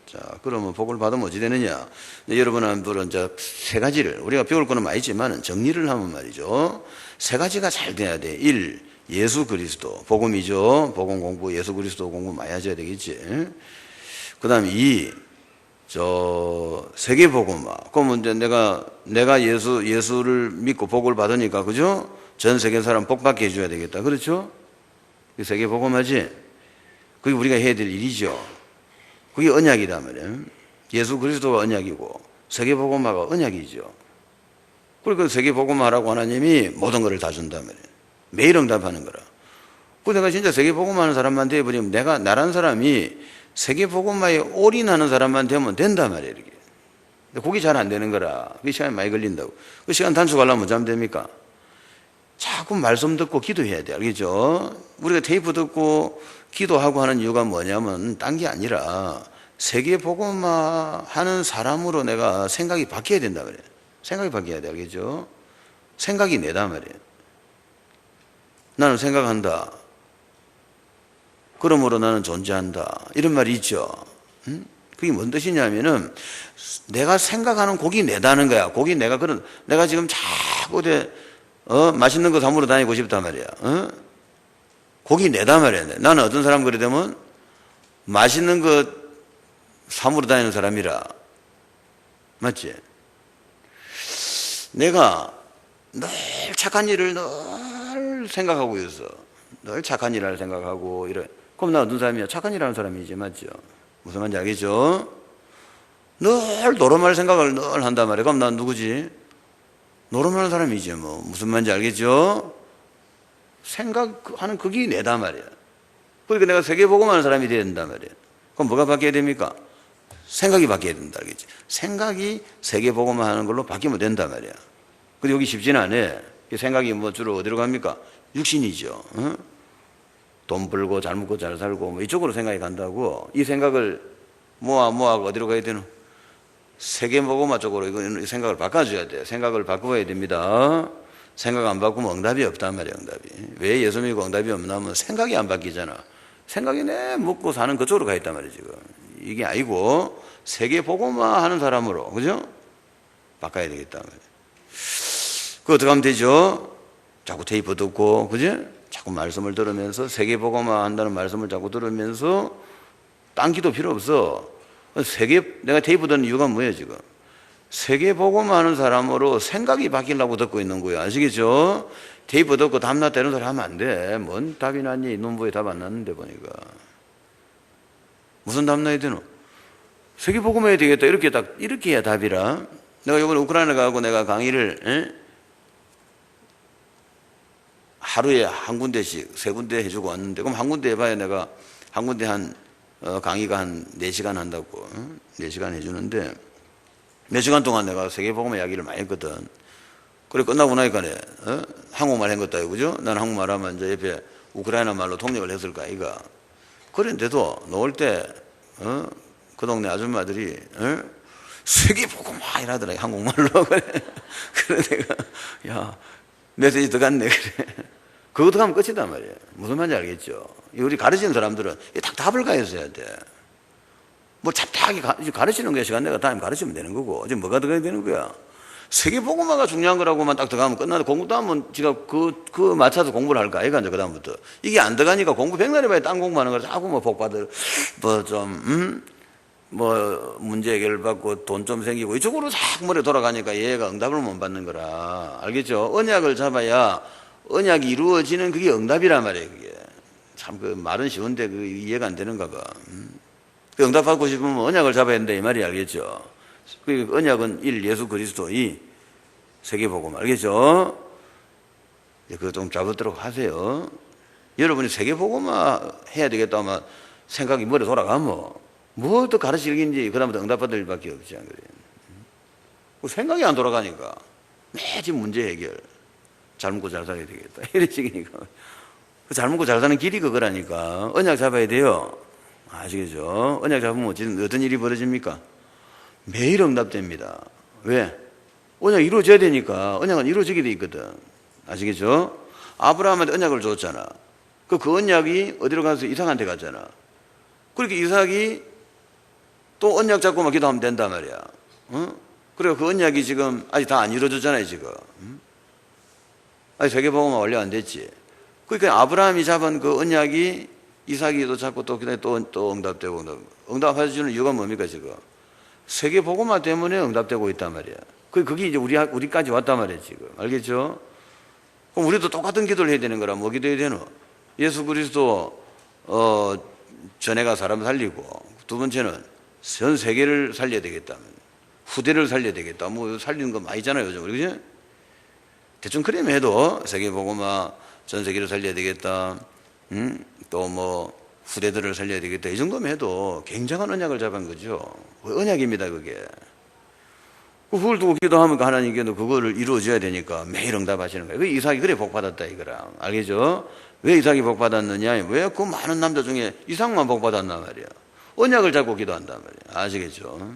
자, 그러면 복을 받으면 어찌 되느냐? 여러분은 이제 세 가지를, 우리가 배울 거는 많이 있지만 정리를 하면 말이죠. 세 가지가 잘 돼야 돼. 1, 예수 그리스도. 복음이죠. 복음 공부, 예수 그리스도 공부 많이 하셔야 되겠지. 그 다음 2, 세계복음화. 그러면 이제 내가 예수를 믿고 복을 받으니까, 그죠? 전 세계 사람 복 받게 해줘야 되겠다. 그렇죠? 세계복음화지? 그게 우리가 해야 될 일이죠. 그게 언약이다 말이에요. 예수 그리스도가 언약이고 세계복음화가 언약이죠. 그리고 세계복음화라고 하나님이 모든 것을 다 준다 말이에요. 매일 응답하는 거라. 그 내가 진짜 세계복음화하는 사람만 되어버리면 나란 사람이 세계복음화에 올인하는 사람만 되면 된단 말이에요. 이렇게. 근데 그게 잘 안 되는 거라. 그 시간이 많이 걸린다고. 그 시간 단축하려면 어쩌면 됩니까? 자꾸 말씀 듣고 기도해야 돼. 알겠죠? 우리가 테이프 듣고 기도하고 하는 이유가 뭐냐면 딴 게 아니라 세계복음화 하는 사람으로 내가 생각이 바뀌어야 된다 말이에요. 생각이 바뀌어야 돼. 알겠죠? 생각이 내다 말이에요. 나는 생각한다. 그러므로 나는 존재한다. 이런 말이 있죠. 그게 뭔 뜻이냐면은 내가 생각하는 곡이 내다는 거야. 곡이 내가 지금 자꾸 맛있는 거 사물어 다니고 싶단 말이야. 곡이 내다 말이야. 나는 어떤 사람 그래 되면 맛있는 거 사물어 다니는 사람이라. 맞지? 내가 늘 착한 일을 늘 생각하고 있어. 늘 착한 일을 생각하고 이래. 그럼 나 어떤 사람이야? 착한 일 하는 사람이지. 맞죠? 무슨 말인지 알겠죠? 늘 노름할 생각을 늘 한단 말이야. 그럼 난 누구지? 노름하는 사람이지 뭐. 무슨 말인지 알겠죠? 생각하는 그게 내다 말이야. 그러니까 내가 세계복음하는 사람이 돼야 된단 말이야. 그럼 뭐가 바뀌어야 됩니까? 생각이 바뀌어야 된다. 알겠지? 생각이 세계복음하는 걸로 바뀌면 된단 말이야. 근데 여기 쉽지는 않아. 생각이 뭐 주로 어디로 갑니까? 육신이죠. 돈 벌고 잘 먹고 잘 살고 뭐 이쪽으로 생각이 간다고. 이 생각을 모아고 어디로 가야 되노? 세계복음화 쪽으로 이 생각을 바꿔줘야 돼. 생각을 바꿔야 됩니다. 생각 안 바꾸면 응답이 없단 말이야. 응답이. 왜 예수 믿고 응답이 없냐면 생각이 안 바뀌잖아. 생각이 내 먹고 사는 그쪽으로 가 있단 말이야 지금. 이게 아니고 세계복음화 하는 사람으로, 그죠? 바꿔야 되겠다 말이야. 그거 어떻게 하면 되죠? 자꾸 테이프 듣고, 그죠? 자꾸 말씀을 들으면서 세계복음화 한다는 말씀을 자꾸 들으면서 딴 기도 필요 없어. 내가 테이프 듣는 이유가 뭐예요 지금? 세계복음화 하는 사람으로 생각이 바뀌려고 듣고 있는 거예요. 아시겠죠? 테이프 듣고 답나 되는 소리 하면 안 돼. 뭔 답이 났니? 논부에 답 안 났는데 보니까. 무슨 답 나야 되노? 세계복음화 해야 되겠다. 이렇게 해야 답이라. 내가 이번에 우크라이나 가고 내가 강의를, 하루에 한 군데씩, 3군데 해주고 왔는데, 그럼 한 군데 해봐야 내가 한 군데 강의가 한 4시간 한다고. 4시간 해주는데, 몇 시간 동안 내가 세계복음화 이야기를 많이 했거든. 그래, 끝나고 나니까 한국말 한 것도 아니고, 그죠? 나는 한국말 하면 이제 옆에 우크라이나 말로 통역을 했을까, 이가. 그런데도 놓을 때, 그 동네 아줌마들이, 세계복음화 이라더라, 한국말로. 그래. 그래, 내가, 야, 메시지 들어갔네, 그래. 그거 들어가면 끝이단 말이에요. 무슨 말인지 알겠죠? 우리 가르치는 사람들은 딱 답을 가해줘야 돼. 뭐 잡다하게 가르치는 거야. 시간 내가 다음에 가르치면 되는 거고. 지금 뭐가 들어가야 되는 거야? 세계복음화가 중요한 거라고만 딱 들어가면 끝나는데 공부도 하면 지가 그 맞춰서 공부를 할까? 아이가 이제 그다음부터. 이게 안 들어가니까 공부 백날 해봐야 딴 공부하는 거라 자꾸 뭐 복받을, 문제 해결 받고 돈 좀 생기고 이쪽으로 자꾸 머리 돌아가니까 얘가 응답을 못 받는 거라. 알겠죠? 언약을 잡아야 언약이 이루어지는 그게 응답이란 말이에요, 그게. 참 그 말은 쉬운데 그 이해가 안 되는가 봐. 그 응답 받고 싶으면 언약을 잡아야 된다 이 말이 알겠죠? 그 언약은 1. 예수 그리스도 2. 세계복음 알겠죠? 그거 좀 잡도록 하세요. 여러분이 세계복음화 해야 되겠다 하면 생각이 머리 돌아가면 뭐 더 가르칠 일인지 그 다음부터 응답받을 일밖에 없지 안 그래요? 생각이 안 돌아가니까 매일 문제 해결 잘 먹고 잘 살아야 되겠다 이런 식이니까 잘 먹고 잘 사는 길이 그거라니까. 언약 잡아야 돼요. 아시겠죠? 언약 잡으면 어떤 일이 벌어집니까? 매일 응답됩니다. 왜? 언약 이루어져야 되니까. 언약은 이루어지게 돼 있거든. 아시겠죠? 아브라함한테 언약을 줬잖아. 그 언약이 어디로 가서 이삭한테 갔잖아. 그렇게 이삭이 또 언약 잡고만 기도하면 된단 말이야. 그리고 그 언약이 지금 아직 다 안 이루어졌잖아요, 지금. 아직 세계복음화 완료 안 됐지. 그러니까 아브라함이 잡은 그 언약이 이삭이도 잡고 또 응답되고 응답해주는 이유가 뭡니까, 지금? 세계복음화 때문에 응답되고 있단 말이야. 그게 이제 우리까지 왔단 말이야, 지금. 알겠죠? 그럼 우리도 똑같은 기도를 해야 되는 거라 뭐 기도해야 되노? 예수 그리스도, 전해가 사람 살리고, 두 번째는 전 세계를 살려야 되겠다. 후대를 살려야 되겠다. 뭐 살리는 거 많이잖아요, 요즘. 그지? 대충 그래면 해도 세계복음화 전 세계를 살려야 되겠다. 또 뭐 후대들을 살려야 되겠다. 이 정도면 해도 굉장한 언약을 잡은 거죠. 언약입니다, 그게. 그걸 두고 기도하면 하나님께도 그거를 이루어줘야 되니까 매일 응답하시는 거예요. 이삭이 그래 복받았다 이거라. 알겠죠? 왜 이삭이 복받았느냐? 왜 그 많은 남자 중에 이삭만 복받았단 말이야. 언약을 잡고 기도한단 말이야. 아시겠죠?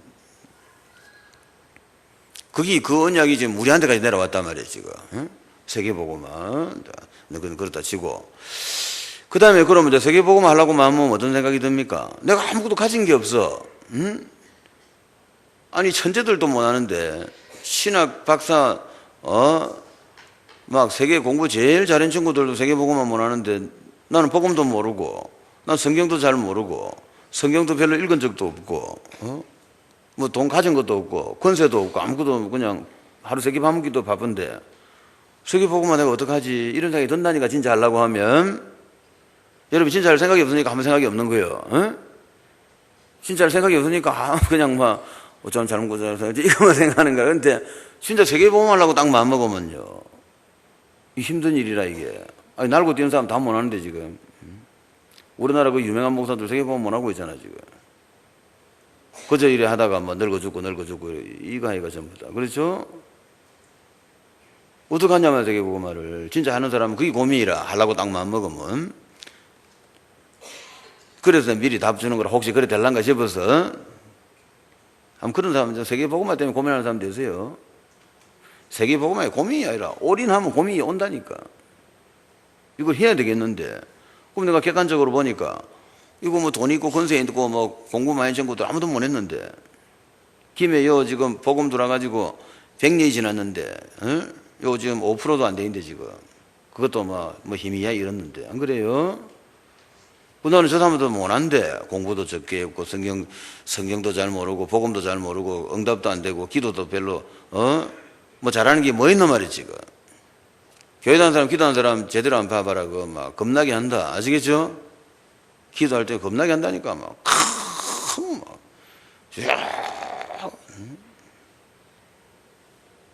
그 언약이 지금 우리한테까지 내려왔단 말이에요, 지금. 세계복음화. 그건 그렇다 치고. 그 다음에 그러면 이제 세계복음화 하려고 하면 어떤 생각이 듭니까? 내가 아무것도 가진 게 없어. 아니, 천재들도 못 하는데, 신학 박사, 막 세계 공부 제일 잘한 친구들도 세계복음화 못 하는데, 나는 복음도 모르고, 난 성경도 잘 모르고, 성경도 별로 읽은 적도 없고, 뭐 돈 가진 것도 없고, 권세도 없고, 아무것도 없고, 그냥 하루 세끼 밥 먹기도 바쁜데, 세계복음화 내가 어떡하지? 이런 생각이 든다니까, 진짜 하려고 하면, 여러분 진짜 할 생각이 없으니까 아무 생각이 없는 거예요. 진짜 할 생각이 없으니까 그냥 막 어쩌면 잘못 고쳐서 이거만 생각하는 거야. 근데 진짜 세계복음 하려고 딱 마음먹으면요, 이 힘든 일이라 이게. 아니, 날고 뛰는 사람 다 못하는데 지금. 우리나라 그 유명한 목사들 세계복음 못하고 있잖아 지금. 그저 이래 하다가 뭐 늙어 죽고 이거 하기가 전부 다. 그렇죠? 어떡하냐면 세계복음화를 진짜 하는 사람은 그게 고민이라 하려고 딱 마음먹으면. 그래서 미리 답 주는 거라 혹시 그래 될란가 싶어서. 한번 그런 사람, 세계복음화 때문에 고민하는 사람 되세요. 세계복음화에 고민이 아니라 올인하면 고민이 온다니까. 이걸 해야 되겠는데. 그럼 내가 객관적으로 보니까 이거 뭐 돈 있고 권세 있고 뭐 공부 많이 한 친구들 아무도 못 했는데, 김에 요 지금 복음 들어가지고 100년이 지났는데, 요 지금 5%도 안 되는데 지금. 그것도 뭐 힘이야 이랬는데. 안 그래요? 나는 저 사람도 못한데, 공부도 적게 했고, 성경도 잘 모르고, 복음도 잘 모르고, 응답도 안 되고, 기도도 별로, 뭐 잘하는 게 뭐 있는 말이지, 지금. 교회 다니는 사람, 기도하는 사람 제대로 안 봐봐라. 그거 막 겁나게 한다. 아시겠죠? 기도할 때 겁나게 한다니까, 막.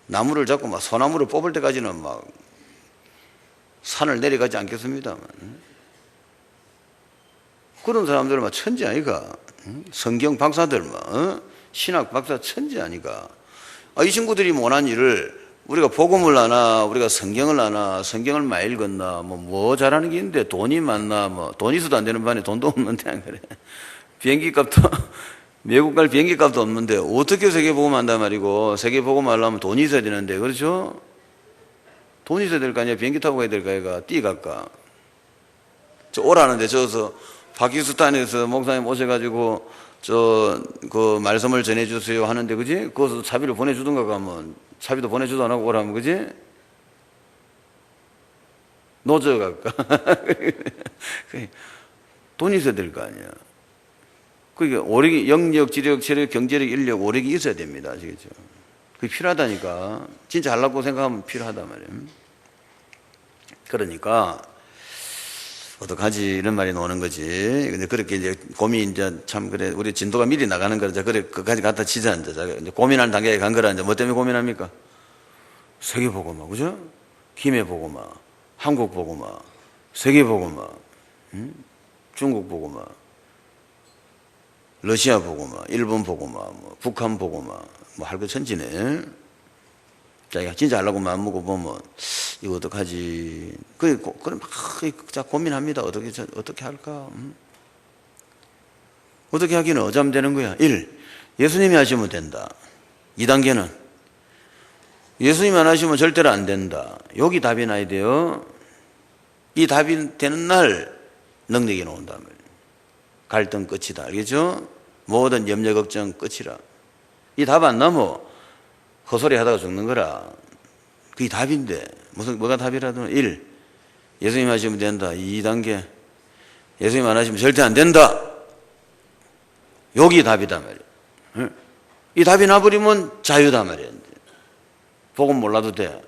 나무를 잡고 막 소나무를 뽑을 때까지는 막 산을 내려가지 않겠습니다만. 그런 사람들은 막 천재 아니가? 성경 박사들 막, 신학 박사 천재 아니가? 이 친구들이 못한 일을 우리가 복음을 아나, 우리가 성경을 아나, 성경을 많이 읽었나, 뭐 잘하는 게 있는데 돈이 많나, 돈 있어도 안 되는 반에 돈도 없는데, 안 그래? 비행기 값도, 미국 갈 비행기 값도 없는데 어떻게 세계복음 한단 말이고, 세계복음 하려면 돈이 있어야 되는데, 그렇죠? 돈이 있어야 될 거 아니야? 비행기 타고 가야 될 거 아니야? 뛰갈까? 저 오라는데 저서 파키스탄에서 목사님 오셔가지고 그 말씀을 전해주세요 하는데, 그지? 그것도 차비를 보내주던가 가면, 차비도 보내주도 안 하고 오라면, 그지? 노저 갈까? 돈이 있어야 될 거 아니야. 그게 오력이, 영력, 지력, 체력, 경제력, 인력, 오력이 있어야 됩니다. 아시겠죠? 그게 필요하다니까. 진짜 하려고 생각하면 필요하단 말이에요. 그러니까, 어떡하지? 이런 말이 나오는 거지. 근데 그렇게 이제 고민, 이제 참, 그래. 우리 진도가 미리 나가는 거라. 그래, 그까지 갖다 치자. 이제 고민하는 단계에 간 거라. 이제 뭐 때문에 고민합니까? 세계복음화, 그죠? 김해복음화, 한국복음화, 세계복음화, 중국복음화, 러시아복음화, 일본복음화, 뭐 북한복음화, 뭐 할 거 천지네. 자기가 진짜 하려고 마음먹고 보면, 이거 어떡하지? 그래 막 고민합니다. 어떻게 할까? 어떻게 하기는 어쩌면 되는 거야. 1. 예수님이 하시면 된다. 2단계는 예수님 안 하시면 절대로 안 된다. 여기 답이 나야 돼요. 이 답이 되는 날 능력이 나온단 말이에요. 갈등 끝이다. 알겠죠? 모든 염려 걱정 끝이라. 이 답 안 나면 헛소리 하다가 죽는 거라. 그게 답인데 뭐가 답이라도 1. 예수님 하시면 된다. 2단계 예수님 안 하시면 절대 안 된다. 여기 답이다 말이에요. 이 답이 나버리면 자유다 말이에요. 복음 몰라도 돼.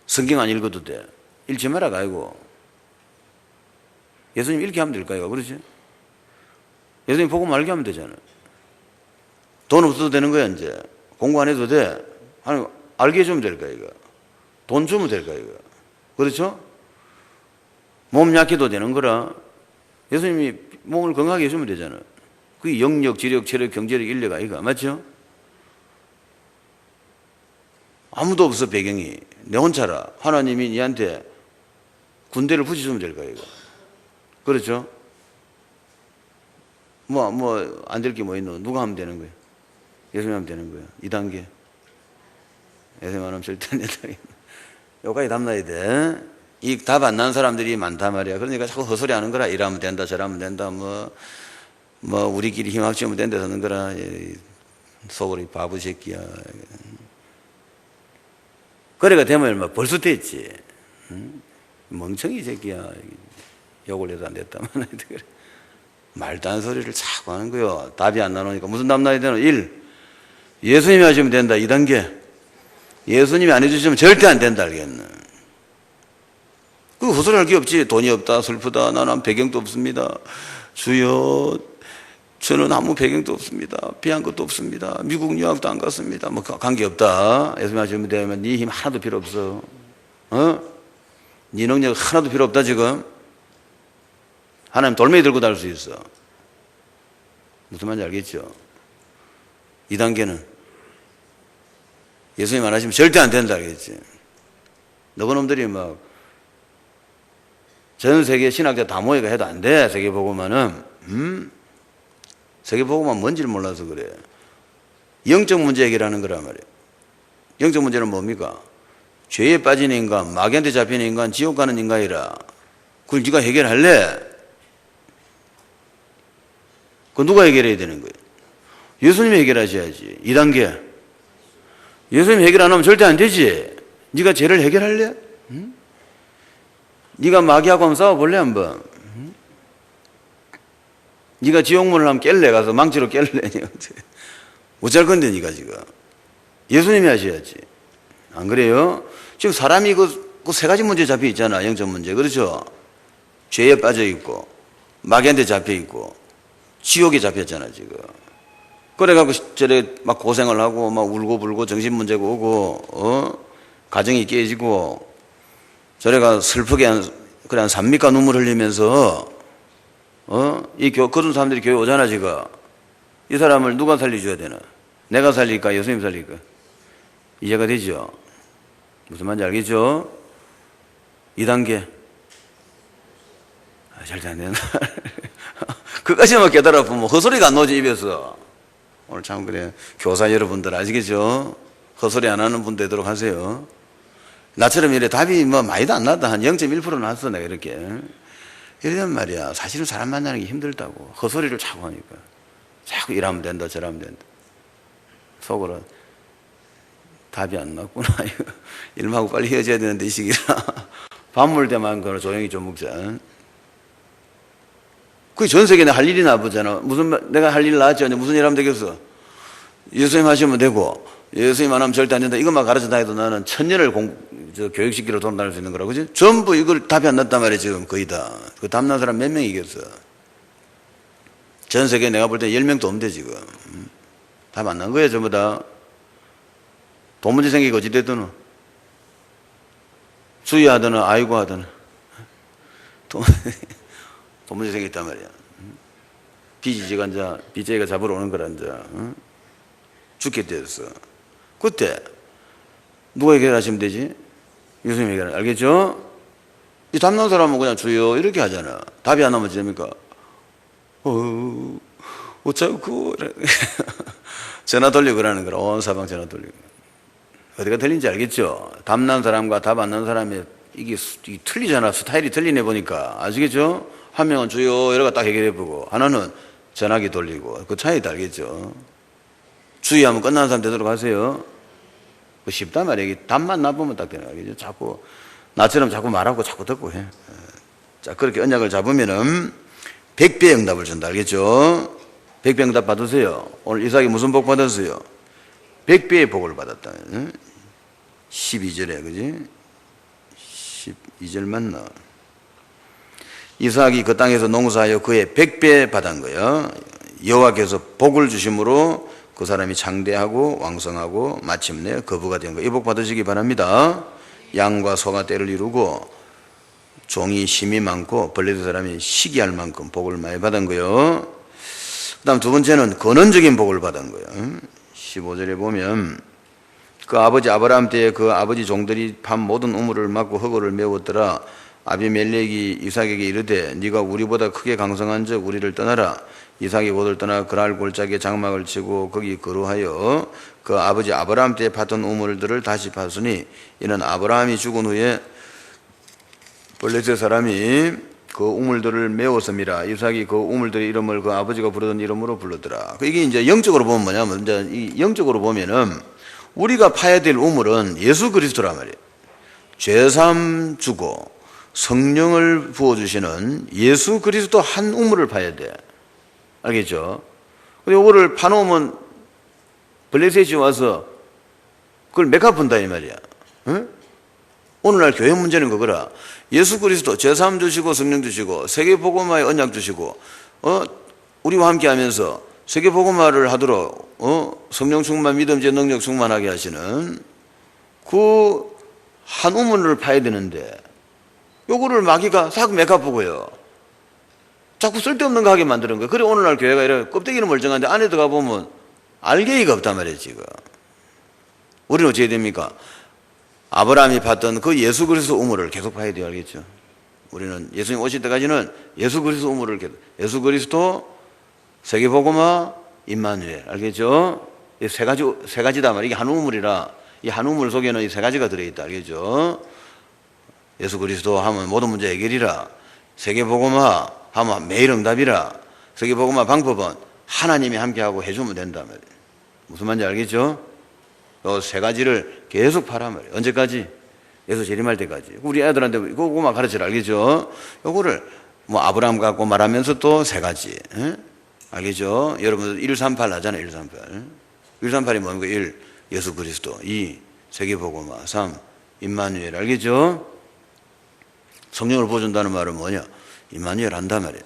성경 안 읽어도 돼. 읽지 마라 가지고. 예수님 읽게 하면 될까요? 그렇지? 예수님 복음 알게 하면 되잖아요. 돈 없어도 되는 거야 이제. 공부 안 해도 돼. 아니 알게 해주면 될까 이거. 돈 주면 될까 이거. 그렇죠? 몸 약해도 되는 거라. 예수님이 몸을 건강하게 해주면 되잖아요. 그게 영력, 지력, 체력, 경제력, 인력 아이가. 맞죠? 아무도 없어 배경이. 내 혼자라. 하나님이 니한테 군대를 붙여주면 될까 이거. 그렇죠? 안 될 게 뭐 있노? 누가 하면 되는 거예요? 예수님 하면 되는 거예요. 2단계. 예수님 안 하면 절대 안 된다. 여기까지 답나야 돼. 이 답 안 난 사람들이 많단 말이야. 그러니까 자꾸 헛소리 하는 거라. 이러면 된다, 저러면 된다, 우리끼리 힘 합치면 된다 하는 거라. 속으로 바보 새끼야. 그래가 되면 벌써 됐지. 멍청이 새끼야. 욕을 해도 안 됐다만. 말도 안 소리를 자꾸 하는 거요. 답이 안 나오니까 무슨 답 나야 되나? 1. 예수님이 하시면 된다. 2단계. 예수님이 안 해주시면 절대 안 된다. 알겠나? 그 헛소리 할 게 없지. 돈이 없다, 슬프다, 나는 배경도 없습니다. 주여, 저는 아무 배경도 없습니다. 비한 것도 없습니다. 미국 유학도 안 갔습니다. 관계 없다. 예수님 하시면 되면 네 힘 하나도 필요 없어. 네 능력 하나도 필요 없다 지금. 하나님 돌멩이 들고 다닐 수 있어. 무슨 말인지 알겠죠? 2단계는 예수님 안 하시면 절대 안 된다 알겠지? 너희 놈들이 전 세계 신학자 다 모여가 해도 안 돼. 세계보고만은. 세계보고만 뭔지를 몰라서 그래. 영적 문제 해결하는 거란 말이에요. 영적 문제는 뭡니까? 죄에 빠진 인간, 마귀한테 잡힌 인간, 지옥 가는 인간이라. 그걸 네가 해결할래? 그건 누가 해결해야 되는 거예요? 예수님이 해결하셔야지. 2단계. 예수님 해결 안 하면 절대 안 되지. 네가 죄를 해결할래? 네가 마귀하고 한번 싸워볼래 한번? 네가 지옥문을 한번 깰래? 가서 망치로 깰래? 어쩔 건데 네가 지금. 예수님이 하셔야지. 안 그래요? 지금 사람이 그 세 가지 문제 잡혀 있잖아. 영적 문제. 그렇죠? 죄에 빠져 있고 마귀한테 잡혀 있고 지옥에 잡혔잖아 지금. 그래갖고 저래 막 고생을 하고 막 울고불고 정신 문제가 오고 가정이 깨지고 저래가 슬프게 한 3미가 눈물 흘리면서 그런 사람들이 교회 오잖아 지금. 이 사람을 누가 살려줘야 되나? 내가 살릴까? 예수님 살릴까? 이해가 되죠? 무슨 말인지 알겠죠? 2단계. 절대 안 된다. 그까지만 깨달아 보면 헛소리가 안 나오지 입에서. 오늘 참 그래. 교사 여러분들 아시겠죠? 헛소리 안 하는 분 되도록 하세요. 나처럼 이래 답이 많이도 안 나다. 한 0.1% 났어 내가 이렇게. 이러단 말이야. 사실은 사람 만나는 게 힘들다고. 헛소리를 자꾸 하니까. 자꾸 이러면 된다 저러면 된다. 속으로 답이 안 났구나. 일하고 빨리 헤어져야 되는데 이 시기라. 밤물 때만 그걸 조용히 좀 먹자. 그게 전 세계에 할 일이 나쁘잖아. 내가 할 일 나왔지 않냐. 무슨 일 하면 되겠어? 예수님 하시면 되고, 예수님 안 하면 절대 안 된다. 이것만 가르쳐 다녀도 나는 1000년을 교육시키러 돈 다닐 수 있는 거라, 그지? 전부 이걸 답이 안 났단 말이야, 지금 거의 다. 그 답 난 사람 몇 명이겠어? 전 세계에 내가 볼 때 10명도 없는데, 지금. 답 안 난 거야, 전부 다. 돈 문제 생기고 어찌됐든, 주의하든, 아이고 하든. 돈 문제 생겼단 말이야. 빚지가 이제, 빚쟁이가 잡으러 오는 거라, 이제. 죽게 됐어. 그때, 누가 해결하시면 되지? 예수님 해결하는, 알겠죠? 이 답 나온 사람은 그냥 주여, 이렇게 하잖아. 답이 안 나오면 됩니까? 어쩌고, 전화 돌리고 그러는 거라. 온 사방 전화 돌리고. 어디가 들린지 알겠죠? 답 난 사람과 답 안 난 사람의 이게 틀리잖아. 스타일이 틀리네 보니까. 아시겠죠? 한 명은 주여 이러고 딱 해결해보고, 하나는 전화기 돌리고, 그 차이 다르겠죠. 주의하면 끝나는 사람 되도록 하세요. 그 쉽단 말이야. 이게 답만 나쁘면 딱 되는 거죠. 자꾸, 나처럼 자꾸 말하고 자꾸 듣고 해. 자, 그렇게 언약을 잡으면은 100배의 응답을 준다. 알겠죠? 100배 응답 받으세요. 오늘 이삭이 무슨 복 받았어요? 100배의 복을 받았다. 12절에, 그지? 12절 맞나? 이삭이 그 땅에서 농사하여 그의 100배 받은 거예요. 여호와께서 복을 주심으로 그 사람이 장대하고 왕성하고 마침내 거부가 된 거예요. 이 복 받으시기 바랍니다. 양과 소가 때를 이루고 종이 힘이 많고 벌레된 사람이 시기할 만큼 복을 많이 받은 거예요. 그 다음 두 번째는 근원적인 복을 받은 거예요. 15절에 보면 그 아버지 아브라함 때에 그 아버지 종들이 판 모든 우물을 막고 흙을 메웠더라. 아비멜렉이 이삭에게 이르되 네가 우리보다 크게 강성한 적 우리를 떠나라. 이삭이 곧을 떠나 그랄 골짜기에 장막을 치고 거기 거루하여 그 아버지 아브라함 때에 팠던 우물들을 다시 팠으니 이는 아브라함이 죽은 후에 블레셋 사람이 그 우물들을 메웠습니다. 이삭이 그 우물들의 이름을 그 아버지가 부르던 이름으로 불렀더라. 이게 이제 영적으로 보면 뭐냐면, 이제 이 영적으로 보면은 우리가 파야 될 우물은 예수 그리스도란 말이에요. 죄사함 주고 성령을 부어주시는 예수 그리스도 한 우물을 파야 돼. 알겠죠? 근데 이거를 파놓으면 블레셋이 와서 그걸 메카푼다 이 말이야. 응? 오늘날 교회 문제는 그거라. 예수 그리스도 죄사함 주시고 성령 주시고 세계복음화의 언약 주시고 우리와 함께 하면서 세계복음화를 하도록 성령 충만 믿음 제 능력 충만하게 하시는 그 한 우물을 파야 되는데 요거를 마귀가 싹 메카보고요. 자꾸 쓸데없는 거 하게 만드는 거예요. 그래 오늘날 교회가 이렇게 껍데기는 멀쩡한데 안에 들어가 보면 알갱이가 없단 말이에요. 지금 우리는 어찌 해야 됩니까? 아브라함이 봤던 그 예수 그리스도 우물을 계속 봐야 돼요. 알겠죠? 우리는 예수님 오실 때까지는 예수 그리스도 우물을 계속, 예수 그리스도 세계복음화 임마누엘. 알겠죠? 이 세 가지다 말이야. 이게 한 우물이라 이 한 우물 속에는 이 세 가지가 들어있다. 알겠죠? 예수 그리스도 하면 모든 문제 해결이라. 세계복음화 하면 매일 응답이라. 세계복음화 방법은 하나님이 함께하고 해주면 된다 말이에요. 무슨 말인지 알겠죠? 요 세 가지를 계속 파란 말이에요. 언제까지? 예수 재림할 때까지. 우리 애들한테 그거만 가르치라. 알겠죠? 요거를 뭐 아브라함 갖고 말하면서 또 세 가지. 에? 알겠죠? 여러분 138 하잖아요. 138. 138이 뭡니까? 1. 예수 그리스도. 2. 세계복음화. 3. 임마누엘. 알겠죠? 성령을 부어준다는 말은 뭐냐? 임마누엘 한단 말이에요.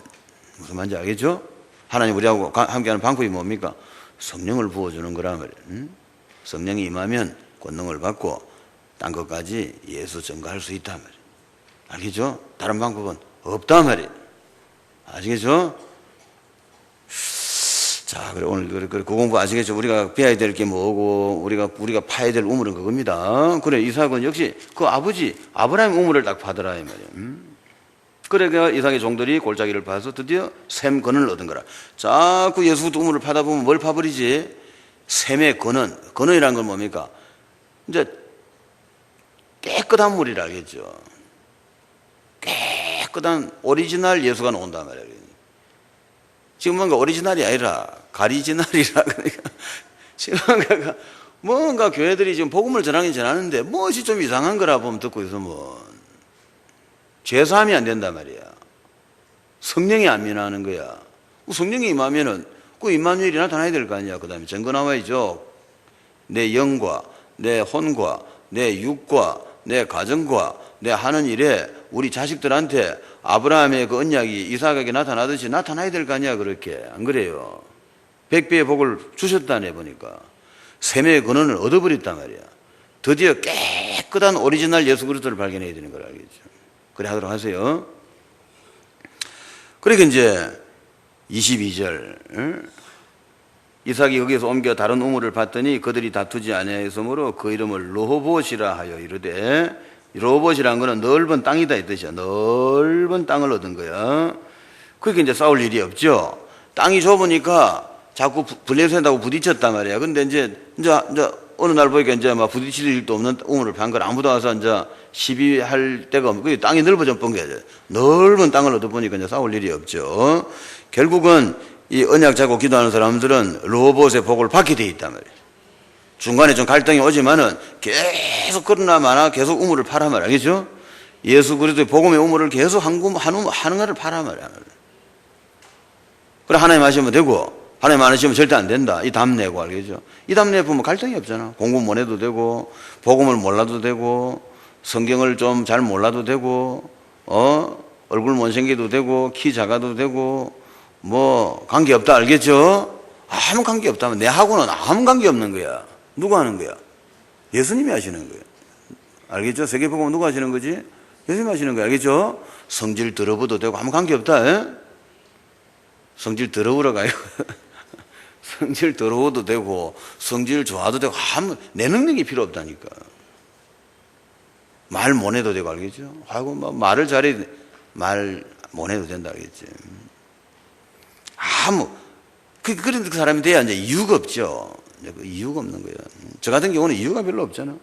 무슨 말인지 알겠죠? 하나님 우리하고 함께하는 방법이 뭡니까? 성령을 부어주는 거란 말이에요. 응? 성령이 임하면 권능을 받고 딴 것까지 예수 증거할 수 있단 말이에요. 알겠죠? 다른 방법은 없단 말이에요. 아시겠죠? 자, 그래 오늘 그 공부 아시겠죠? 우리가 배워야 될 게 뭐고 우리가 파야 될 우물은 그겁니다. 그래 이삭은 역시 그 아버지 아브라함 우물을 딱 파더라 이 말이에요. 그러니까 이삭의 종들이 골짜기를 파서 드디어 샘 근원을 얻은 거라. 자꾸 예수 우물을 파다 보면 뭘 파버리지? 샘의 근원. 근원이라는 건 뭡니까? 이제 깨끗한 물이라 알겠죠? 깨끗한 오리지널 예수가 나온단 말이에요. 지금 뭔가 오리지널이 아니라 가리지널이라 그러니까 지금 뭔가 교회들이 지금 복음을 전하는데 무엇이 좀 이상한 거라 보면 듣고 있으면 죄사함이 안 된단 말이야. 성령이 안 임하는 거야. 성령이 임하면은 그 임마누엘이 나타나야 될 거 아니야. 그 다음에 증거 나와야죠. 내 영과 내 혼과 내 육과 내 가정과 내 하는 일에 우리 자식들한테 아브라함의 그 언약이 이삭에게 나타나듯이 나타나야 될 거 아니야. 그렇게 안 그래요? 100배의 복을 주셨다네 보니까 샘의 근원을 얻어버렸단 말이야. 드디어 깨끗한 오리지널 예수 그리스도를 발견해야 되는 걸 알겠죠. 그래 하도록 하세요. 그러니까 이제 22절 이삭이 거기서 옮겨 다른 우물을 봤더니 그들이 다투지 아니하였으므로 그 이름을 르호봇이라 하여 이르되, 르호봇이라는 거는 넓은 땅이다 이 뜻이야. 넓은 땅을 얻은 거야. 그러니까 이제 싸울 일이 없죠. 땅이 좁으니까 자꾸 블레셋하고 부딪혔단 말이야. 근데 이제 어느 날 보니까 이제 막 부딪힐 일도 없는 우물을 판 걸 아무도 와서 이제 시비할 데가 없고, 그 땅이 넓어져 본 거야. 넓은 땅을 얻어보니까 이제 싸울 일이 없죠. 결국은 이 언약 잡고 기도하는 사람들은 로봇의 복을 받게 돼 있단 말이에요. 중간에 좀 갈등이 오지만은 계속 그러나 마나 계속 우물을 파란 말이야. 알겠죠? 예수 그리스도의 복음의 우물을 계속 하는 거를 파란 말이야. 그래, 하나님 하시면 되고, 하나님 안 하시면 절대 안 된다. 이 답 내고, 알겠죠? 이 답 내보면 갈등이 없잖아. 공부 못 해도 되고, 복음을 몰라도 되고, 성경을 좀 잘 몰라도 되고, 얼굴 못생겨도 되고, 키 작아도 되고, 뭐, 관계없다. 알겠죠? 아무 관계 없다면, 내하고는 아무 관계 없는 거야. 누가 하는 거야? 예수님이 하시는 거야. 알겠죠? 세계복음은 누가 하시는 거지? 예수님이 하시는 거야. 알겠죠? 성질 더러워도 되고, 아무 관계 없다. 에? 성질 더러우러 가요. 성질 더러워도 되고, 성질 좋아도 되고, 내 능력이 필요 없다니까. 말 못 해도 되고, 알겠죠? 아이고, 말을 잘해, 말 못 해도 된다, 알겠지? 그런 사람이 돼야 이제 이유가 없죠. 이유가 없는 거예요. 저 같은 경우는 이유가 별로 없잖아.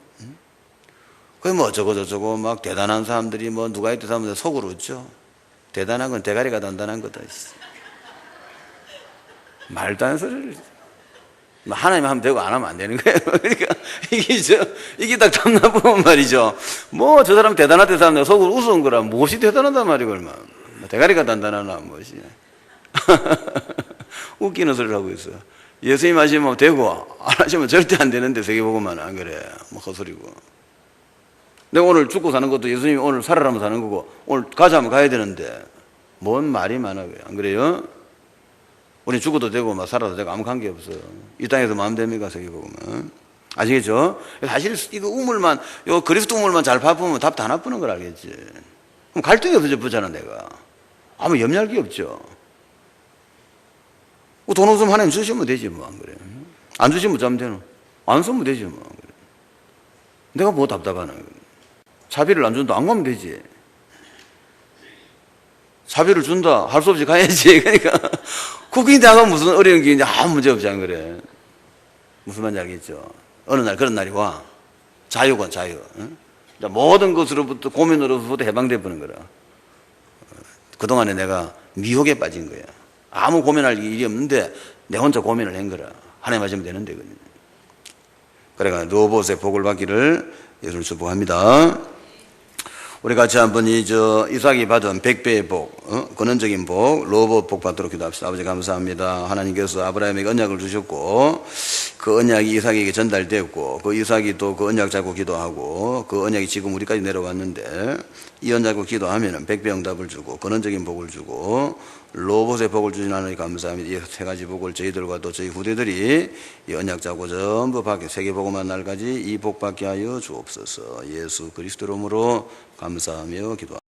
그게 뭐 저거 막 대단한 사람들이 뭐 누가 있다 하면 속으로 웃죠. 대단한 건 대가리가 단단한 거다. 말도 안 소리를. 하나님 하면 되고 안 하면 안 되는 거예요. 그러니까 이게 딱 답나보면 말이죠. 뭐 저 사람 대단하다 사람 속으로 웃은 거라 무엇이 대단하단 말이고 얼마. 대가리가 단단하나 무엇이. 웃기는 소리를 하고 있어. 예수님 하시면 되고 안 하시면 절대 안 되는데 세계복음만 안 그래. 뭐 헛소리고. 내가 오늘 죽고 사는 것도 예수님이 오늘 살아라면 사는 거고 오늘 가자면 가야 되는데 뭔 말이 많아. 안 그래요? 우리 죽어도 되고 막 살아도 되고 아무 관계 없어요. 이 땅에서 마음 됩니까? 세계복음은. 아시겠죠? 사실 이거 우물만, 요 그리스도 우물만 잘 파보면 답 다 나쁘는 걸 알겠지. 그럼 갈등이 없어져 보잖아, 내가. 아무 염려할 게 없죠. 돈 없으면 하나님 주시면 되지, 뭐, 안 그래. 안 주시면 어쩌면 되노? 안 쓰면 되지, 뭐, 안 그래. 내가 뭐 답답하나. 차비를 안 준다, 안 가면 되지. 차비를 준다, 할 수 없이 가야지. 그러니까, 그게 내가 무슨 어려운 게 있냐, 아무 문제 없지, 안 그래. 무슨 말인지 알겠죠? 어느 날 그런 날이 와. 자유건 자유. 응? 모든 것으로부터, 고민으로부터 해방돼 버는 거라. 그동안에 내가 미혹에 빠진 거야. 아무 고민할 일이 없는데 내 혼자 고민을 한 거라. 하나님 하시면 되는데. 그래가 로봇의 복을 받기를 예수를 축복합니다. 우리 같이 한번 이삭이 받은 100배의 복, 근원적인 복, 로봇 복 받도록 기도합시다. 아버지 감사합니다. 하나님께서 아브라함에게 언약을 주셨고 그 언약이 이삭에게 전달되었고 그 이삭이 또 그 언약 잡고 기도하고 그 언약이 지금 우리까지 내려왔는데 이 언약 잡고 기도하면 100배 응답을 주고 근원적인 복을 주고 로봇의 복을 주신 하나님 감사합니다. 이 세 가지 복을 저희들과 또 저희 후대들이 이 언약 잡고 전부 받게 세계복음한 날까지 이 복 받게 하여 주옵소서. 예수 그리스도 이름으로 감사하며 기도합니다.